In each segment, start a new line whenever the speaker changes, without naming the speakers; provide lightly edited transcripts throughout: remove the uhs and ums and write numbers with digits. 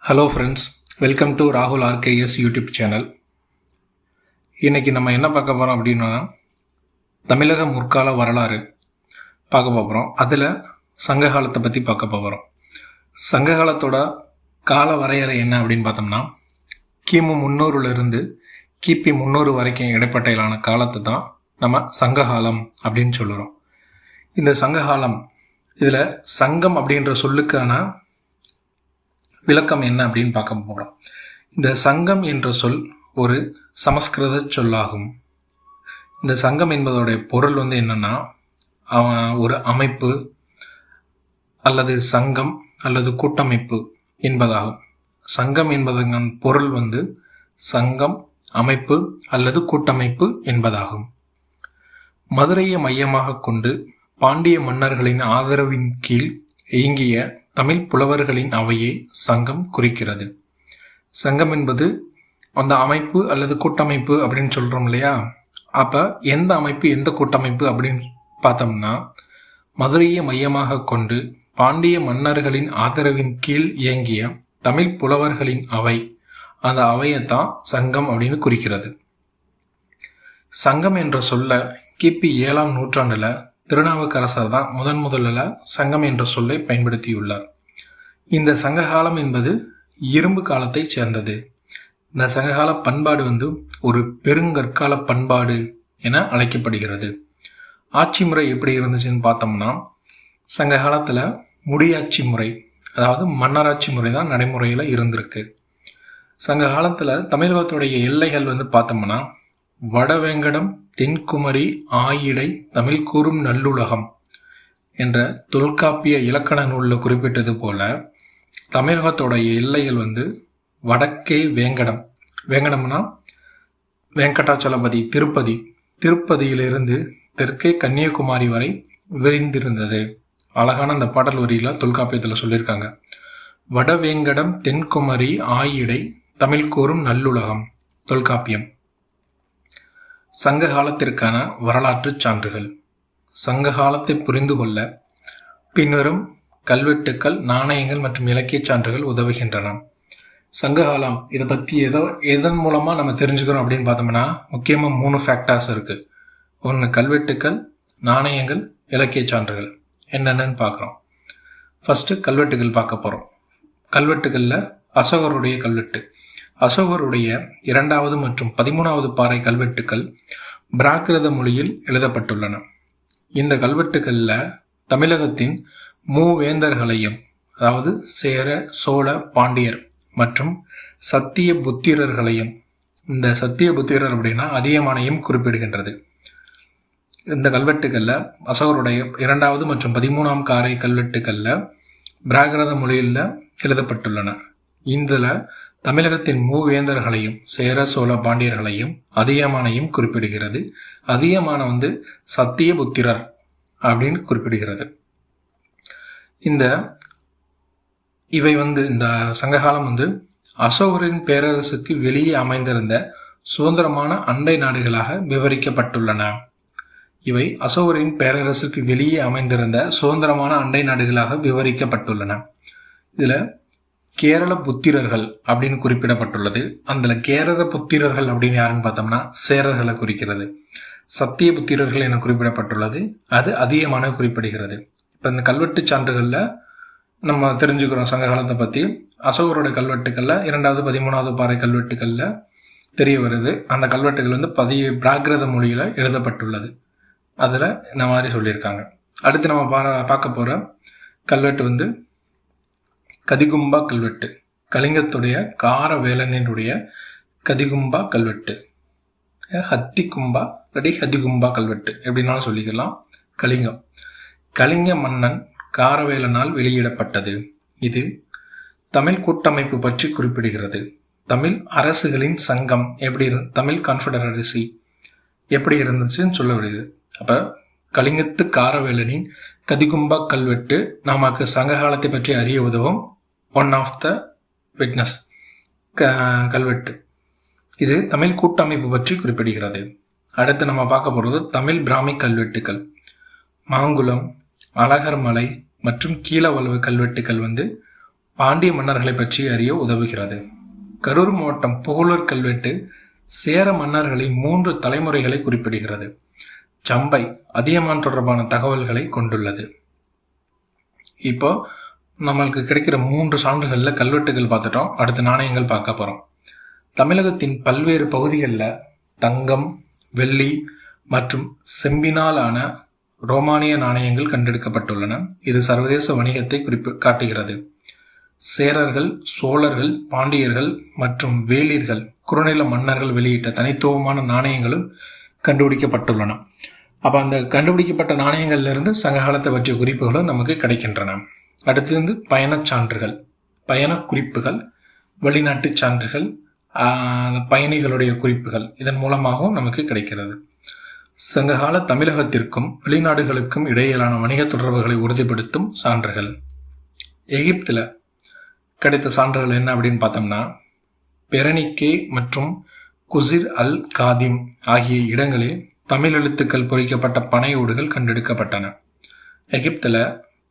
Hello friends, welcome to ராகுல் RKS YouTube channel. இன்றைக்கி நம்ம என்ன பார்க்க போகிறோம் அப்படின்னா, தமிழக முற்கால வரலாறு பார்க்க போகிறோம். அதில் சங்க காலத்தை பற்றி பார்க்க போகிறோம். சங்க காலத்தோட கால வரையறை என்ன அப்படின்னு பார்த்தோம்னா, கிமு 300லிருந்து கிபி 300 வரைக்கும் இடைப்பட்டையிலான காலத்தை தான் நம்ம சங்ககாலம் அப்படின்னு சொல்லுறோம். இந்த சங்ககாலம் இதில் சங்கம் அப்படின்ற சொல்லுக்கான விளக்கம் என்ன அப்படின்னு பார்க்க போகிறோம். இந்த சங்கம் என்ற சொல் ஒரு சமஸ்கிருத சொல்லாகும். இந்த சங்கம் என்பதோடைய பொருள் என்னன்னா, ஒரு அமைப்பு அல்லது சங்கம் அல்லது கூட்டமைப்பு என்பதாகும். சங்கம் என்பதன் பொருள் சங்கம், அமைப்பு அல்லது கூட்டமைப்பு என்பதாகும். மதுரையை மையமாக கொண்டு பாண்டிய மன்னர்களின் ஆதரவின் கீழ் இயங்கிய தமிழ் புலவர்களின் அவையே சங்கம் குறிக்கிறது. சங்கம் என்பது அந்த அமைப்பு அல்லது கூட்டமைப்பு அப்படின்னு சொல்கிறோம் இல்லையா? அப்போ எந்த அமைப்பு எந்த கூட்டமைப்பு அப்படின்னு பார்த்தோம்னா, மதுரையை மையமாக கொண்டு பாண்டிய மன்னர்களின் ஆதரவின் கீழ் இயங்கிய தமிழ் புலவர்களின் அவை, அந்த அவையைத்தான் சங்கம் அப்படின்னு குறிக்கிறது. சங்கம் என்ற சொல்ல கிபி 7ஆம் நூற்றாண்டில் திருநாவுக்கரசர் தான் முதலில் சங்கம் என்ற சொல்லை பயன்படுத்தியுள்ளார். இந்த சங்ககாலம் என்பது இரும்பு காலத்தை சேர்ந்தது. இந்த சங்ககால பண்பாடு ஒரு பெருங்கற்கால பண்பாடு என அழைக்கப்படுகிறது. ஆட்சி முறை எப்படி இருந்துச்சுன்னு பார்த்தோம்னா, சங்க காலத்தில் முடியாட்சி முறை, அதாவது மன்னராட்சி முறை தான் நடைமுறையில் இருந்திருக்கு. சங்க காலத்தில் தமிழகத்துடைய எல்லைகள் பார்த்தோம்னா, வடவேங்கடம், தென்குமரி, ஆயிடை, தமிழ் கூறும் நல்லுலகம் என்ற தொல்காப்பிய இலக்கண நூலில் குறிப்பிட்டது போல, தமிழகத்தோடைய எல்லைகள் வடக்கே வேங்கடம், வேங்கடம்னா வெங்கடாச்சலபதி, திருப்பதியிலிருந்து தெற்கே கன்னியாகுமரி வரை விரிந்திருந்தது. அழகான அந்த பாடல் வரியில தொல்காப்பியத்தில் சொல்லியிருக்காங்க. வடவேங்கடம், தென்குமரி, ஆயிடை, தமிழ் கூறும் நல்லுலகம். தொல்காப்பியம். சங்க காலத்திற்கான வரலாற்று சான்றுகள். சங்க காலத்தை புரிந்து கொள்ள பின்வரும் கல்வெட்டுக்கள், நாணயங்கள் மற்றும் இலக்கிய சான்றுகள் உதவுகின்றன. சங்ககாலம் இதை பற்றி எதன் மூலமாக நம்ம தெரிஞ்சுக்கிறோம் அப்படின்னு பார்த்தோம்னா, முக்கியமாக 3 ஃபேக்டர்ஸ் இருக்குது. ஒன்று கல்வெட்டுக்கள், நாணயங்கள், இலக்கிய சான்றுகள். என்னென்னு பார்க்குறோம். ஃபஸ்ட்டு கல்வெட்டுகள் பார்க்க போகிறோம். கல்வெட்டுகளில் அசோகருடைய கல்வெட்டு, அசோகருடைய 2வது மற்றும் 13வது பாறை கல்வெட்டுக்கள் பிராகிருத மொழியில் எழுதப்பட்டுள்ளன. இந்த கல்வெட்டுகளில் தமிழகத்தின் மூவேந்தர்களையும், அதாவது சேர, சோழ, பாண்டியர் மற்றும் சத்திய புத்திரர்களையும், இந்த சத்திய புத்திரர் அப்படின்னா அதியமானையும் குறிப்பிடுகின்றது. இந்த கல்வெட்டுகளில் அசோகருடைய 2வது மற்றும் 13ஆம் காரை கல்வெட்டுகளில் பிராகிருத மொழியில் எழுதப்பட்டுள்ளன. இதில் தமிழகத்தின் மூவேந்தர்களையும், சேர, சோழ, பாண்டியர்களையும் அதியமானையும் குறிப்பிடுகிறது. அதியமான சத்திய புத்திரர் அப்படின்னு குறிப்பிடுகிறது. இவை இந்த சங்ககாலம் அசோகரின் பேரரசுக்கு வெளியே அமைந்திருந்த சுதந்திரமான அண்டை நாடுகளாக விவரிக்கப்பட்டுள்ளன. இவை அசோகரின் பேரரசுக்கு வெளியே அமைந்திருந்த சுதந்திரமான அண்டை நாடுகளாக விவரிக்கப்பட்டுள்ளன. இதில் கேரள புத்திரர்கள் அப்படின்னு குறிப்பிடப்பட்டுள்ளது. அந்த கேரள புத்திரர்கள் அப்படின்னு யாருன்னு பார்த்தோம்னா சேரர்களை குறிக்கிறது. சத்திய புத்திரர்கள் என குறிப்பிடப்பட்டுள்ளது, அது அதிகமான குறிப்பிடுகிறது. இப்போ இந்த கல்வெட்டு சான்றுகளில் நம்ம தெரிஞ்சுக்கிறோம் சங்க காலத்தை பற்றி. அசோகரோட கல்வெட்டுகளில் 2வது 13வது பாறை கல்வெட்டுகளில் தெரிய வருது. அந்த கல்வெட்டுகள் பிராகிருத மொழியில் எழுதப்பட்டுள்ளது. அதில் இந்த மாதிரி சொல்லியிருக்காங்க. அடுத்து நம்ம பார்க்க போகிற கல்வெட்டு கதிகும்பா கல்வெட்டு. கலிங்கத்துடைய காரவேலனுடைய கதிகும்பா கல்வெட்டு, ஹத்திகும்பா இல்லாட்டி ஹதிகும்பா கல்வெட்டு எப்படின்னாலும் சொல்லிக்கலாம். கலிங்கம், கலிங்க மன்னன் காரவேலனால் வெளியிடப்பட்டது. இது தமிழ் கூட்டமைப்பு பற்றி குறிப்பிடுகிறது. தமிழ் அரசுகளின் சங்கம் தமிழ் கான்ஃபெடரசி எப்படி இருந்துச்சுன்னு சொல்ல வருது. அப்போ கலிங்கத்து காரவேலனின் கதிகும்பா கல்வெட்டு நமக்கு சங்க காலத்தை பற்றி அறிய உதவும் ஒன் ஆஃப் த விட்னஸ் கல்வெட்டு. இது தமிழ் கூட்டமைப்பு பற்றி குறிப்பிடுகிறது. அடுத்து நம்ம பார்க்க போகிறது தமிழ் பிராமி கல்வெட்டுக்கள். மாங்குளம், அழகர்மலை மற்றும் கீழவளவு கல்வெட்டுக்கள் பாண்டிய மன்னர்களை பற்றி அறிய உதவுகிறது. கரூர் மாவட்டம் புகழூர் கல்வெட்டு சேர மன்னர்களின் 3 தலைமுறைகளை குறிப்பிடுகிறது. சம்பை அதியமான் தொடர்பான தகவல்களை கொண்டுள்ளது. இப்போ நம்மளுக்கு கிடைக்கிற 3 சான்றுகளில் கல்வெட்டுகள் பார்த்துட்டோம். அடுத்து நாணயங்கள் பார்க்க போகிறோம். தமிழகத்தின் பல்வேறு பகுதிகளில் தங்கம், வெள்ளி மற்றும் செம்பினால் ஆன ரோமானிய நாணயங்கள் கண்டெடுக்கப்பட்டுள்ளன. இது சர்வதேச வணிகத்தை காட்டுகிறது. சேரர்கள், சோழர்கள், பாண்டியர்கள் மற்றும் வேளிர்கள், குறுநில மன்னர்கள் வெளியிட்ட தனித்துவமான நாணயங்களும் கண்டுபிடிக்கப்பட்டுள்ளன. அப்போ அந்த கண்டுபிடிக்கப்பட்ட நாணயங்கள்லேருந்து சங்ககாலத்தை பற்றிய குறிப்புகளும் நமக்கு கிடைக்கின்றன. அடுத்து பயணச் சான்றுகள், பயண குறிப்புகள், வெளிநாட்டு சான்றுகள், பயணிகளுடைய குறிப்புகள் இதன் மூலமாகவும் நமக்கு கிடைக்கிறது. சங்ககால தமிழகத்திற்கும் வெளிநாடுகளுக்கும் இடையிலான வணிக தொடர்புகளை உறுதிப்படுத்தும் சான்றுகள். எகிப்தில் கிடைத்த சான்றுகள் என்ன அப்படின்னு பார்த்தோம்னா, பெரனிக்கே மற்றும் குசிர் அல் காதிம் ஆகிய இடங்களில் தமிழ் எழுத்துக்கள் பொறிக்கப்பட்ட பனை ஓடுகள் கண்டெடுக்கப்பட்டன. எகிப்தில்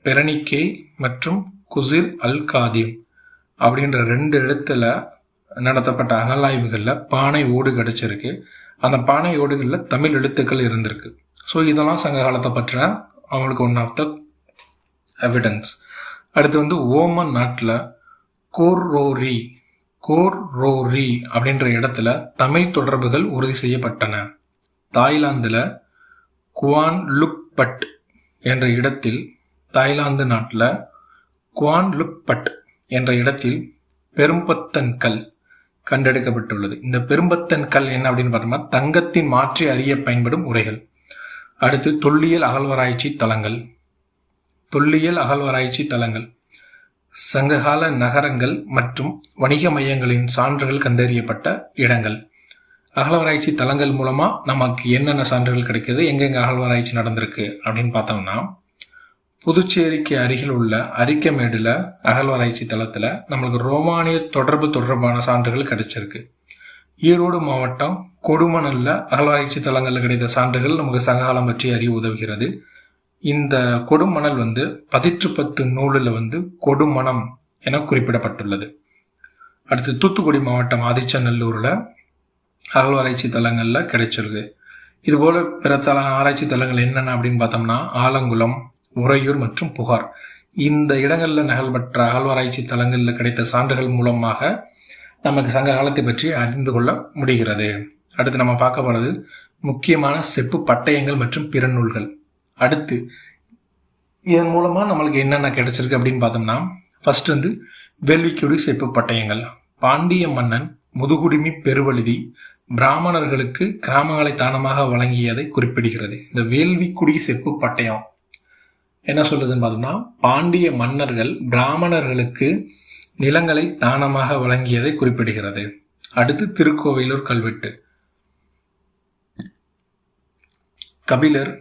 பெரனிக்கே மற்றும் குசிர் அல் காதிம் அப்படின்ற 2 இடத்துல நடத்தப்பட்ட அகழாய்வுகளில் பானை ஓடு கிடைச்சிருக்கு. அந்த பானை ஓடுகளில் தமிழ் எழுத்துக்கள் இருந்திருக்கு. ஸோ இதெல்லாம் சங்க காலத்தை பற்றின அவங்களுக்கு ஒன் ஆஃப் த எவிடன்ஸ். அடுத்து ஓமன் நாட்டில் கோர்ரோரி அப்படின்ற இடத்துல தமிழ் தொடர்புகள் உறுதி செய்யப்பட்டன. தாய்லாந்தில் குவான் லுக் பட் என்ற இடத்தில், தாய்லாந்து நாட்டில் குவான் லுக் பட் என்ற இடத்தில் பெரும்பத்தன் கல் கண்டெடுக்கப்பட்டுள்ளது. இந்த பெரும்பத்தன் கல் என்ன அப்படின்னு பார்த்தோம்னா, தங்கத்தின் மாற்றி அறிய பயன்படும் உரைகள். அடுத்து தொல்லியல் அகழ்வாராய்ச்சி தலங்கள், சங்ககால நகரங்கள் மற்றும் வணிக மையங்களின் சான்றுகள் கண்டறியப்பட்ட இடங்கள். அகழ்வாராய்ச்சி தலங்கள் மூலமா நமக்கு என்னென்ன சான்றுகள் கிடைக்குது, எங்கெங்க அகழ்வாராய்ச்சி நடந்திருக்கு அப்படின்னு பார்த்தோம்னா, புதுச்சேரிக்கு அருகில் உள்ள அரிக்கமேடுல அகழ்வாராய்ச்சி தளத்தில் நம்மளுக்கு ரோமானிய தொடர்பான சான்றுகள் கிடைச்சிருக்கு. ஈரோடு மாவட்டம் கொடுமணல்ல அகழ்வாராய்ச்சி தலங்களில் கிடைத்த சான்றுகள் நமக்கு சங்ககாலம் பற்றி அறிய உதவுகிறது. இந்த கொடுமணல் 1010 நூலில் கொடுமணம் என குறிப்பிடப்பட்டுள்ளது. அடுத்து தூத்துக்குடி மாவட்டம் ஆதிச்சநல்லூரில் அகழ்வாராய்ச்சி தலங்களில் கிடைச்சிருக்கு. இதுபோல பிற ஆராய்ச்சி தலங்கள் என்னென்ன அப்படின்னு பார்த்தோம்னா, ஆலங்குளம், உறையூர் மற்றும் புகார். இந்த இடங்களில் நகல்பெற்ற அகழ்வாராய்ச்சி தலங்களில் கிடைத்த சான்றுகள் மூலமாக நமக்கு சங்க காலத்தை பற்றி அறிந்து கொள்ள முடிகிறது. அடுத்து நம்ம பார்க்க போகிறது முக்கியமான செப்பு பட்டயங்கள் மற்றும் பிற நூல்கள். அடுத்து இதன் மூலமாக நம்மளுக்கு என்னென்ன கிடைச்சிருக்கு அப்படின்னு பார்த்தோம்னா, ஃபர்ஸ்ட் வேள்விக்குடி செப்பு பட்டயங்கள். பாண்டிய மன்னன் முதுகுடுமி பெருவழுதி பிராமணர்களுக்கு கிராமங்களை தானமாக வழங்கியதை குறிப்பிடுகிறது. இந்த வேள்விக்குடி செப்பு பட்டயம் என்ன சொல்லுதுன்னு பார்த்தோம்னா, பாண்டிய மன்னர்கள் பிராமணர்களுக்கு நிலங்களை தானமாக வழங்கியதை குறிப்பிடுகிறது. அடுத்து திருக்கோவிலூர் கல்வெட்டு. கபிலர்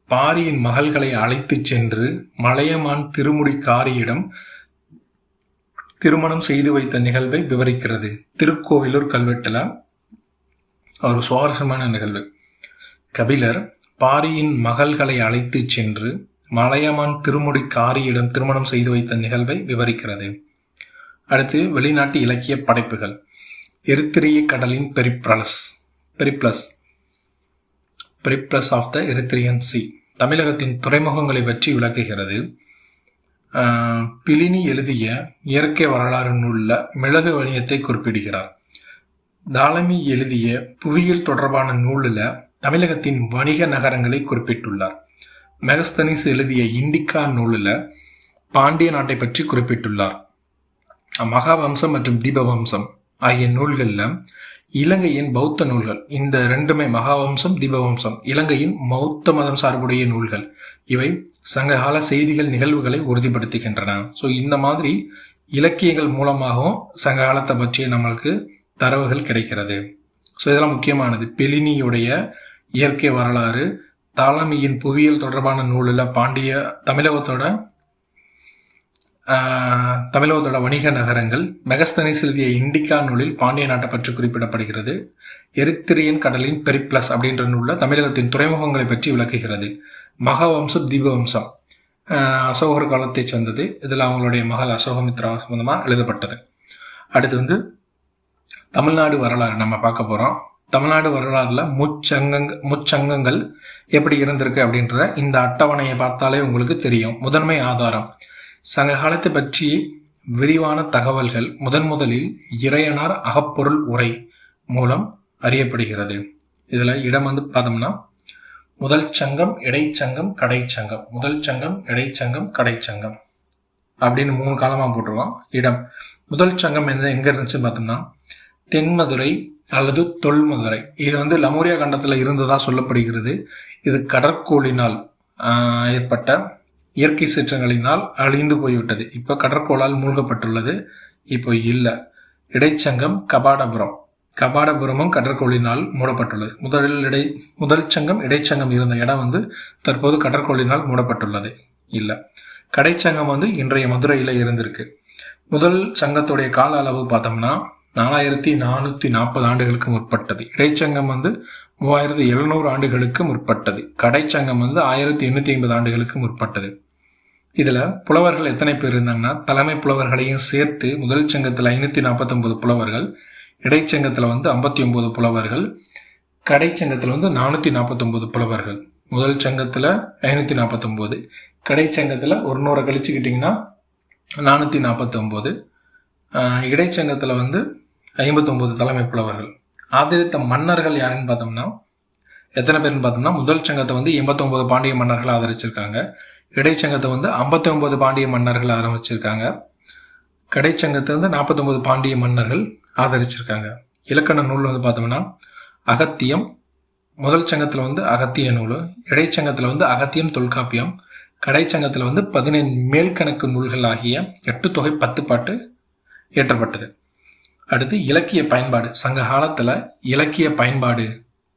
பாரியின் மகள்களை அழைத்து சென்று மலையமான் திருமுடிக்காரியிடம் திருமணம் செய்து வைத்த நிகழ்வை விவரிக்கிறது. திருக்கோவிலூர் கல்வெட்டுல ஒரு சுவாரஸ்யமான நிகழ்வு. கபிலர் பாரியின் மகள்களை அழைத்து சென்று மலையமான் திருமுடிக்காரியிடம் திருமணம் செய்து வைத்த நிகழ்வை விவரிக்கிறது. அடுத்து வெளிநாட்டு இலக்கிய படைப்புகள். எரித்திரிய கடலின் Periplus of the Erythraean Sea தமிழகத்தின் துறைமுகங்களை பற்றி விளக்குகிறது. பிலினி எழுதிய இயற்கை வரலாறு நூலில் மிளகு வணிகத்தை குறிப்பிடுகிறார். தாலமி எழுதிய புவியியல் தொடர்பான நூலில் தமிழகத்தின் வணிக நகரங்களை குறிப்பிட்டுள்ளார். மெகஸ்தனிஸ் எழுதிய இண்டிகா நூலில் பாண்டிய நாட்டை பற்றி குறிப்பிட்டுள்ளார். மகாவம்சம் மற்றும் தீபவம்சம் ஆகிய நூல்களில் இலங்கையின் பௌத்த நூல்கள், இந்த ரெண்டுமே மகாவம்சம், தீபவம்சம் இலங்கையின் பௌத்த மதம் சார்புடைய நூல்கள். இவை சங்ககால செய்திகள், நிகழ்வுகளை உறுதிப்படுத்துகின்றன. ஸோ இந்த மாதிரி இலக்கியங்கள் மூலமாகவும் சங்ககாலத்தை பற்றிய நம்மளுக்கு தரவுகள் கிடைக்கிறது. ஸோ இதெல்லாம் முக்கியமானது. பெலினியுடைய இயற்கை வரலாறு, தாலமியின் புவியியல் தொடர்பான நூலில் தமிழகத்தோட வணிக நகரங்கள், மெகஸ்தனிஸ் எழுதிய இண்டிகா நூலில் பாண்டிய நாட்டை பற்றி குறிப்பிடப்படுகிறது. எரித்திரியன் கடலின் பெரிப்ளஸ் அப்படின்ற நூலில் தமிழகத்தின் துறைமுகங்களை பற்றி விளக்குகிறது. மகாவம்சம், தீபவம்சம் அசோகர் காலத்தை சேர்ந்தது. இதில் அவங்களுடைய மகள் அசோகமித்ரா சம்பந்தமாக எழுதப்பட்டது. அடுத்து தமிழ்நாடு வரலாறு நம்ம பார்க்க போகிறோம். தமிழ்நாடு வரலாறுல முச்சங்கங்கள் எப்படி இருந்திருக்கு அப்படின்றத இந்த அட்டவணையை பார்த்தாலே உங்களுக்கு தெரியும். முதன்மை ஆதாரம் சங்க காலத்தை பற்றி விரிவான தகவல்கள் முதலில் இறையனார் அகப்பொருள் உரை மூலம் அறியப்படுகிறது. இதுல இடம் பார்த்தோம்னா முதல் சங்கம், இடைச்சங்கம், கடைச்சங்கம். முதல் சங்கம், இடைச்சங்கம், கடைச்சங்கம் அப்படின்னு 3 காலமா போட்டுருவோம். இடம் முதல் சங்கம் எங்க இருந்துச்சு பார்த்தோம்னா தென்மதுரை அல்லது தொல்மதுரை. இது லமூரியா கண்டத்துல இருந்ததா சொல்லப்படுகிறது. இது கடற்கோளினால் ஏற்பட்ட இயற்கை சீற்றங்களினால் அழிந்து போய்விட்டது. இப்ப கடற்கோளால் மூழ்கப்பட்டுள்ளது, இப்போ இல்லை. இடைச்சங்கம் கபாடபுரமும் கடற்கோளினால் மூடப்பட்டுள்ளது. முதல் சங்கம், இடைச்சங்கம் இருந்த இடம் தற்போது கடற்கோளினால் மூடப்பட்டுள்ளது, இல்லை. கடைச்சங்கம் இன்றைய மதுரையில இருந்திருக்கு. முதல் சங்கத்துடைய கால அளவு பார்த்தோம்னா 4440 ஆண்டுகளுக்கு முற்பட்டது. இடைச்சங்கம் 3700 ஆண்டுகளுக்கு முற்பட்டது. கடைச்சங்கம் 1850 ஆண்டுகளுக்கு முற்பட்டது. இதுல புலவர்கள் எத்தனை பேர் இருந்தாங்கன்னா தலைமை புலவர்களையும் சேர்த்து முதல் சங்கத்துல 549 புலவர்கள், இடைச்சங்கத்துல 59 புலவர்கள், கடைச்சங்கத்துல 449 புலவர்கள். முதல் சங்கத்துல 549, கடைச்சங்கத்துல 100 கழிச்சுக்கிட்டீங்கன்னா 449, இடைச்சங்கத்துல 59 தலைமை புலவர்கள். ஆதரித்த மன்னர்கள் யாருன்னு பார்த்தோம்னா எத்தனை பேர்னு பார்த்தோம்னா முதல் சங்கத்தை 89 பாண்டிய மன்னர்கள் ஆதரிச்சிருக்காங்க. இடைச்சங்கத்தை 59 பாண்டிய மன்னர்கள் ஆரம்பிச்சிருக்காங்க. கடைச்சங்கத்தை 49 பாண்டிய மன்னர்கள் ஆதரிச்சிருக்காங்க. இலக்கண நூல் பார்த்தோம்னா அகத்தியம். முதல் சங்கத்துல அகத்திய நூல், இடைச்சங்கத்துல அகத்தியம் தொல்காப்பியம், கடைச்சங்கத்துல 15 மேல்கணக்கு நூல்கள் ஆகிய 8 தொகை 10 பாட்டு இயற்றப்பட்டது. அடுத்து இலக்கிய பயன்பாடு. சங்க காலத்துல இலக்கிய பயன்பாடு,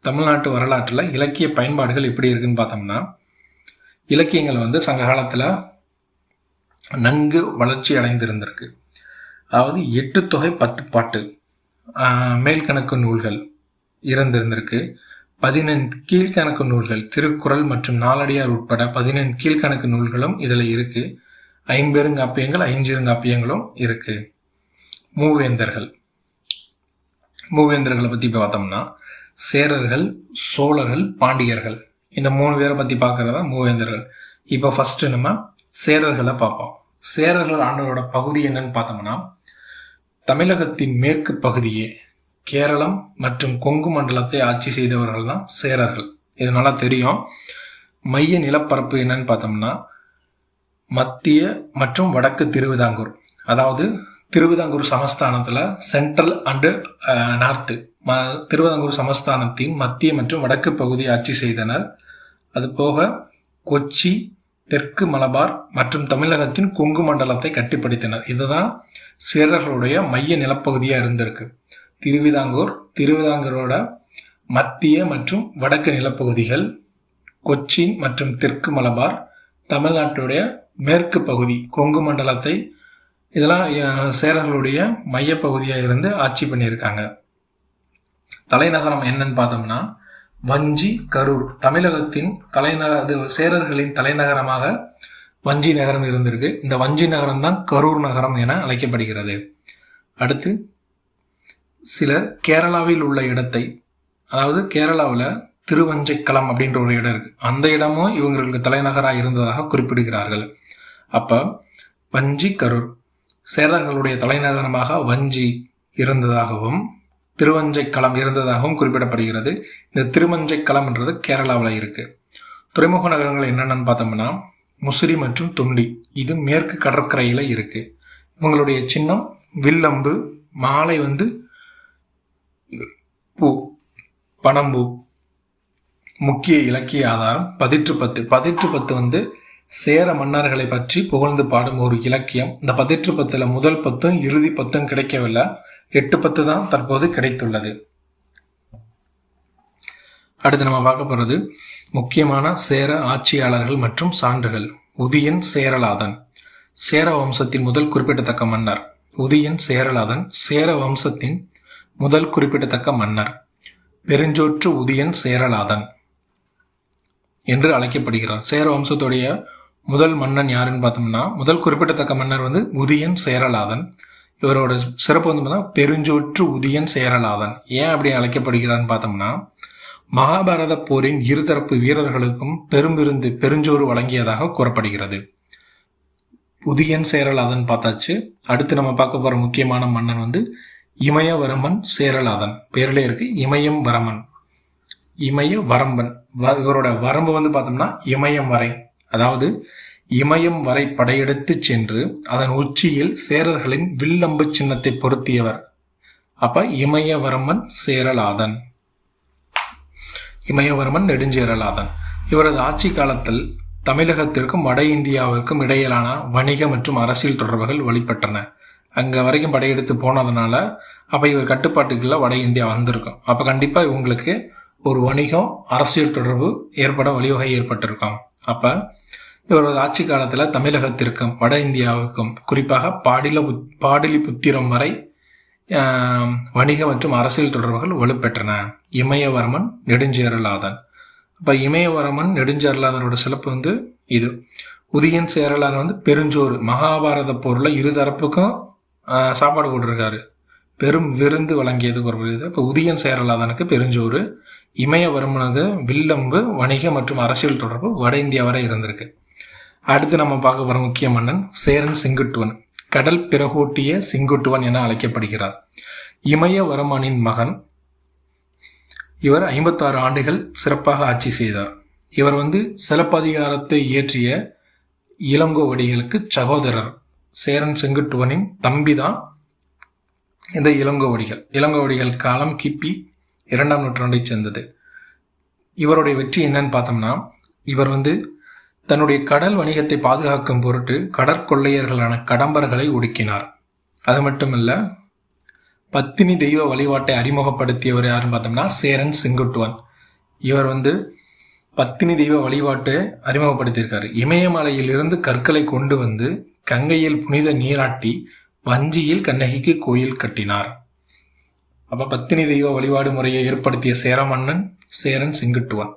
தமிழ்நாட்டு வரலாற்றுல இலக்கிய பயன்பாடுகள் எப்படி இருக்குன்னு பார்த்தோம்னா இலக்கியங்கள் சங்க காலத்துல நன்கு வளர்ச்சி அடைந்திருந்திருக்கு. அதாவது 8 தொகை 10 பாட்டு மேல்கணக்கு நூல்கள் இருந்திருந்திருக்கு. 15 கீழ்கணக்கு நூல்கள், திருக்குறள் மற்றும் நாலடியார் உட்பட 15 கீழ்கணக்கு நூல்களும் இதுல இருக்கு. ஐம்பெருங்காப்பியங்கள், ஐஞ்சிறுங்காப்பியங்களும் இருக்கு. மூவேந்தர்களை பத்தி பார்த்தோம்னா சேரர்கள், சோழர்கள், பாண்டியர்கள், இந்த 3 பேரை பத்தி பார்க்கறதா மூவேந்தர்கள். இப்போ ஃபர்ஸ்ட் நம்ம சேரர்களை பார்ப்போம். சேரர்கள் ஆண்டவரோட பகுதி என்னன்னு பார்த்தோம்னா தமிழகத்தின் மேற்கு பகுதியே கேரளம் மற்றும் கொங்கு மண்டலத்தை ஆட்சி செய்தவர்கள் தான் சேரர்கள். இது நல்லா தெரியும். மைய நிலப்பரப்பு என்னன்னு பார்த்தோம்னா மத்திய மற்றும் வடக்கு திருவிதாங்கூர். அதாவது திருவிதாங்கூர் சமஸ்தானத்துல சென்ட்ரல் அண்டு நார்த்து திருவிதாங்கூர் சமஸ்தானத்தின் மத்திய மற்றும் வடக்கு பகுதியை ஆட்சி செய்தனர். அது போக கொச்சி, தெற்கு மலபார் மற்றும் தமிழகத்தின் கொங்கு மண்டலத்தை கட்டிப்படுத்தினர். இதுதான் சேரர்களுடைய மைய நிலப்பகுதியா இருந்திருக்கு. திருவிதாங்கூரோட மத்திய மற்றும் வடக்கு நிலப்பகுதிகள், கொச்சி மற்றும் தெற்கு மலபார், தமிழ்நாட்டுடைய மேற்கு பகுதி கொங்கு மண்டலத்தை, இதெல்லாம் சேரர்களுடைய மைய பகுதியா இருந்து ஆட்சி பண்ணியிருக்காங்க. தலைநகரம் என்னன்னு பார்த்தோம்னா வஞ்சி, கரூர். தமிழகத்தின் சேரர்களின் தலைநகரமாக வஞ்சி நகரம் இருந்திருக்கு. இந்த வஞ்சி நகரம் தான் கரூர் நகரம் என அழைக்கப்படுகிறது. அடுத்து சிலர் கேரளாவில் உள்ள இடத்தை, அதாவது கேரளாவில் திருவஞ்சைக்களம் அப்படின்ற ஒரு இடம் இருக்கு, அந்த இடமும் இவங்களுக்கு தலைநகராக இருந்ததாக குறிப்பிடுகிறார்கள். அப்ப வஞ்சி, கரூர் சேரர்களுடைய தலைநகரமாக வஞ்சி இருந்ததாகவும் திருவஞ்சைக்களம் இருந்ததாகவும் குறிப்பிடப்படுகிறது. இந்த திருவஞ்சைக்களம் என்றது கேரளாவில் இருக்கு. துறைமுக நகரங்கள் என்னென்னு பார்த்தோம்னா முசிறி மற்றும் துண்டி. இது மேற்கு கடற்கரையில இருக்கு. இவங்களுடைய சின்னம் வில்லம்பு, மாலை பூ, பனம்பூ. முக்கிய இலக்கிய ஆதாரம் பதிற்று சேர மன்னர்களை பற்றி புகழ்ந்து பாடும் ஒரு இலக்கியம். இந்த பதிற்று முதல் 10 இறுதி 10 கிடைக்கவில்லை, 8 தான் தற்போது கிடைத்துள்ளது. அடுத்து நம்ம பார்க்க போறது முக்கியமான சேர ஆட்சியாளர்கள் மற்றும் சான்றுகள். உதியன் சேரலாதன் சேர வம்சத்தின் முதல் குறிப்பிடத்தக்க மன்னர். உதியன் சேரலாதன் சேர வம்சத்தின் முதல் குறிப்பிடத்தக்க மன்னர். பெருஞ்சோற்று உதியன் சேரலாதன் என்று அழைக்கப்படுகிறார். சேர வம்சத்துடைய முதல் மன்னன் யாருன்னு பார்த்தோம்னா, முதல் குறிப்பிடத்தக்க மன்னர் வந்து உதியன் சேரலாதன். இவரோட சிறப்பு வந்து பார்த்தா பெருஞ்சோற்று உதியன் சேரலாதன். ஏன் அப்படி அழைக்கப்படுகிறான்னு பார்த்தோம்னா, மகாபாரத போரின் இருதரப்பு வீரர்களுக்கும் பெரும்பிருந்து பெருஞ்சோறு வழங்கியதாக கூறப்படுகிறது. உதியன் சேரலாதன் பார்த்தாச்சு. அடுத்து நம்ம பார்க்க போற முக்கியமான மன்னன் வந்து இமயவரமன் சேரலாதன். பேரிலே இருக்கு இமயம் வரமன், இமய வரம்பன். இவரோட வரம்பு வந்து பார்த்தோம்னா இமயம் வரை, அதாவது இமயம் வரை படையெடுத்து சென்று அதன் உச்சியில் சேரர்களின் வில்லம்பு சின்னத்தை பொருத்தியவர். அப்ப இமயவரமன் சேரலாதன், இமயவரமன் நெடுஞ்சேரலாதன். இவரது ஆட்சி காலத்தில் தமிழகத்திற்கும் வட இந்தியாவிற்கும் இடையிலான வணிக மற்றும் அரசியல் தொடர்புகள் வழிபட்டன. அங்க வரைக்கும் படையெடுத்து போனதுனால அப்ப இவர் கட்டுப்பாட்டுக்குள்ள வட இந்தியா வந்திருக்கும். அப்ப கண்டிப்பா இவங்களுக்கு ஒரு வணிகம் அரசியல் தொடர்பு ஏற்பட வழிவகை ஏற்பட்டிருக்கும். அப்ப இவரது ஆட்சி காலத்துல தமிழகத்திற்கும் வட இந்தியாவுக்கும் குறிப்பாக பாடலிபுத்திரம் வரை வணிக மற்றும் அரசியல் தொடர்புகள் வலுப்பெற்றன. இமயவரமன் நெடுஞ்சேரலாதன். இப்ப இமயவரமன் நெடுஞ்சேரலாதனோட சிறப்பு வந்து இது. உதியன் சேரலாதன் வந்து பெருஞ்சோறு, மகாபாரத போர்ல இருதரப்புக்கும் சாப்பாடு போட்டிருக்காரு, பெரும் விருந்து வழங்கியது கூறப்படுகிறது. இப்ப உதியன் சேரலாதனுக்கு பெருஞ்சோறு, இமயவரமனுக்கு வில்லம்பு, வணிக மற்றும் அரசியல் தொடர்பு வட இந்தியா வரை இருந்திருக்கு. அடுத்து நம்ம பார்க்க போற முக்கிய மன்னன் சேரன் செங்குட்டுவன். கடல் பிறகோட்டிய செங்குட்டுவன் என அழைக்கப்படுகிறார். இமயவரமனின் மகன். இவர் 56 ஆண்டுகள் சிறப்பாக ஆட்சி செய்தார். இவர் வந்து சிலப்பதிகாரத்தை இயற்றிய இளங்கோவடிகளுக்கு சகோதரர். சேரன் செங்குட்டுவனின் தம்பி தான் இந்த இளங்கோவடிகள். இளங்கோவடிகள் காலம் கிபி 2ஆம் நூற்றாண்டை சேர்ந்தது. இவருடைய வெற்றி என்னன்னு பார்த்தோம்னா, இவர் வந்து தன்னுடைய கடல் வணிகத்தை பாதுகாக்கும் பொருட்டு கடற்கொள்ளையர்களான கடம்பர்களை ஒடுக்கினார். அது மட்டுமல்ல, பத்தினி தெய்வ வழிபாட்டை அறிமுகப்படுத்தியவர் யாருன்னு பார்த்தோம்னா சேரன் செங்குட்டுவன். இவர் வந்து பத்தினி தெய்வ வழிபாட்டை அறிமுகப்படுத்தியிருக்காரு. இமயமலையிலிருந்து கற்களை கொண்டு வந்து கங்கையில் புனித நீராட்டி வஞ்சியில் கண்ணகிக்கு கோயில் கட்டினார். அப்ப பத்தினி தெய்வ வழிபாடு முறையை ஏற்படுத்திய சேர மன்னன் சேரன் செங்குட்டுவன்.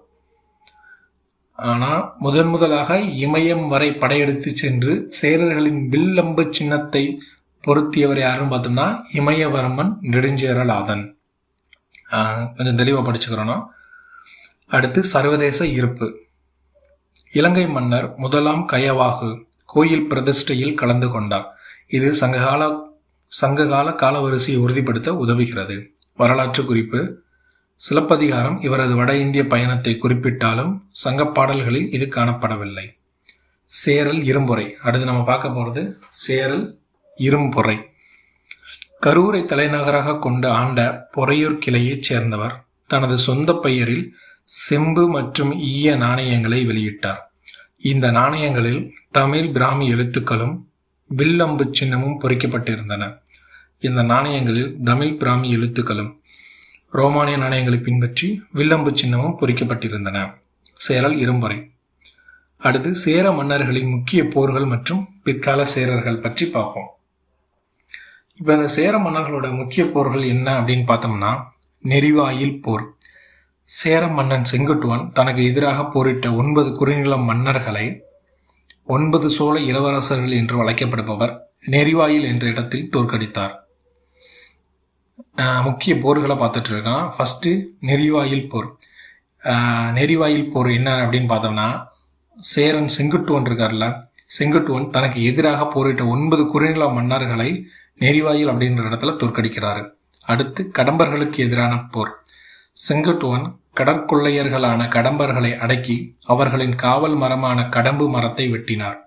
ஆனா முதலாக இமயம் வரை படையெடுத்து சென்று சேரர்களின் வில்லம்பு சின்னத்தை பொருத்தியவர் யாருன்னு பார்த்தோம்னா இமயவரமன் நெடுஞ்சேரலாதன். கொஞ்சம் தெளிவா படிச்சுக்கிறோம். அடுத்து சர்வதேச இருப்பு. இலங்கை மன்னர் முதலாம் கயவாகு கோயில் பிரதிஷ்டையில் கலந்து கொண்டார். இது சங்ககால காலவரிசையை உறுதிப்படுத்த உதவுகிறது. வரலாற்று குறிப்பு. சிலப்பதிகாரம் இவரது வட இந்திய பயணத்தை குறிப்பிட்டாலும் சங்க பாடல்களில் இது காணப்படவில்லை. சேரல் இரும்பொறை. அடுத்து நம்ம பார்க்க போறது சேரல் இரும்பொறை. கரூரை தலைநகராக கொண்டு ஆண்ட பொறையூர் கிளையைச் சேர்ந்தவர். தனது சொந்த பெயரில் செம்பு மற்றும் ஈய நாணயங்களை வெளியிட்டார். இந்த நாணயங்களில் தமிழ் பிராமி எழுத்துக்களும் வில்லம்பு சின்னமும் பொறிக்கப்பட்டிருந்தன. இந்த நாணயங்களில் தமிழ் பிராமி எழுத்துக்களும் ரோமானிய நாணயங்களை பின்பற்றி வில்லம்பு சின்னமும் பொறிக்கப்பட்டிருந்தன. சேரல் இரும்பொறை. அடுத்து சேர மன்னர்களின் முக்கிய போர்கள் மற்றும் பிற்கால சேரர்கள் பற்றி பார்ப்போம். இப்ப இந்த சேர மன்னர்களோட முக்கிய போர்கள் என்ன அப்படின்னு பார்த்தோம்னா, நெறிவாயில் போர். சேர மன்னன் செங்குட்டுவன் தனக்கு எதிராக போரிட்ட 9 குறுநில மன்னர்களை 9 சோழ இளவரசர்கள் என்று அழைக்கப்படுபவர் நெறிவாயில் என்ற இடத்தில் தோற்கடித்தார். முக்கிய போர்களை பார்த்துட்டு இருக்கான். ஃபர்ஸ்ட் நெறிவாயில் போர். நெறிவாயில் போர் என்ன அப்படின்னு பார்த்தோம்னா, சேரன் செங்குட்டுவன் இருக்கார்ல, செங்குட்டுவன் தனக்கு எதிராக போரிட்ட 9 குறுநில மன்னர்களை நெறிவாயில் அப்படின்ற இடத்துல தோற்கடிக்கிறாரு. அடுத்து கடம்பர்களுக்கு எதிரான போர். செங்குட்டுவன் கடற்கொள்ளையர்களான கடம்பர்களை அடக்கி அவர்களின் காவல் மரமான கடம்பு மரத்தை வெட்டினார்.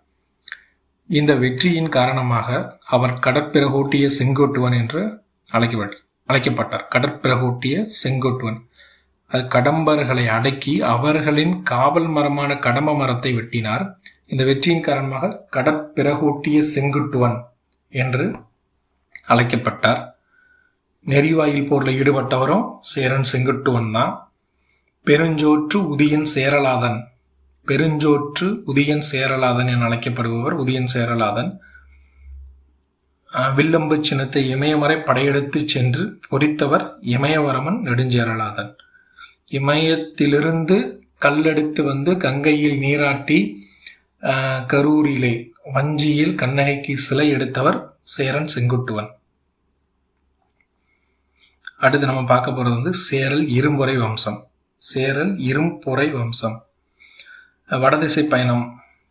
இந்த வெற்றியின் காரணமாக அவர் கடற்பிறகோட்டிய செங்குட்டுவன் என்று அழைக்கப்பட்டார். கடற்பிறகோட்டிய செங்குட்டுவன். அது கடம்பர்களை அடக்கி அவர்களின் காவல் மரமான கடம்ப மரத்தை வெட்டினார். இந்த வெற்றியின் காரணமாக கடற்பிறகோட்டிய செங்குட்டுவன் என்று அழைக்கப்பட்டார். நெறிவாயில் போர்ல ஈடுபட்டவரும் சேரன் செங்குட்டுவன் தான். பெருஞ்சோற்று உதியன் சேரலாதன். பெருஞ்சோற்று உதியன் சேரலாதன் என அழைக்கப்படுபவர் உதியன் சேரலாதன். வில்லம்பு சின்னத்தை இமயமறை படையெடுத்து சென்று பொறித்தவர் இமயவரமன் நெடுஞ்சேரலாதன். இமயத்திலிருந்து கல்லெடுத்து வந்து கங்கையில் நீராட்டி கரூரிலே வஞ்சியில் கண்ணகைக்கு சிலை எடுத்தவர் சேரன் செங்குட்டுவன். அடுத்து நம்ம பார்க்க போறது வந்து சேரல் இரும்பொறை வம்சம். சேரல் இரும்பொறை வம்சம். வடதிசை பயணம்,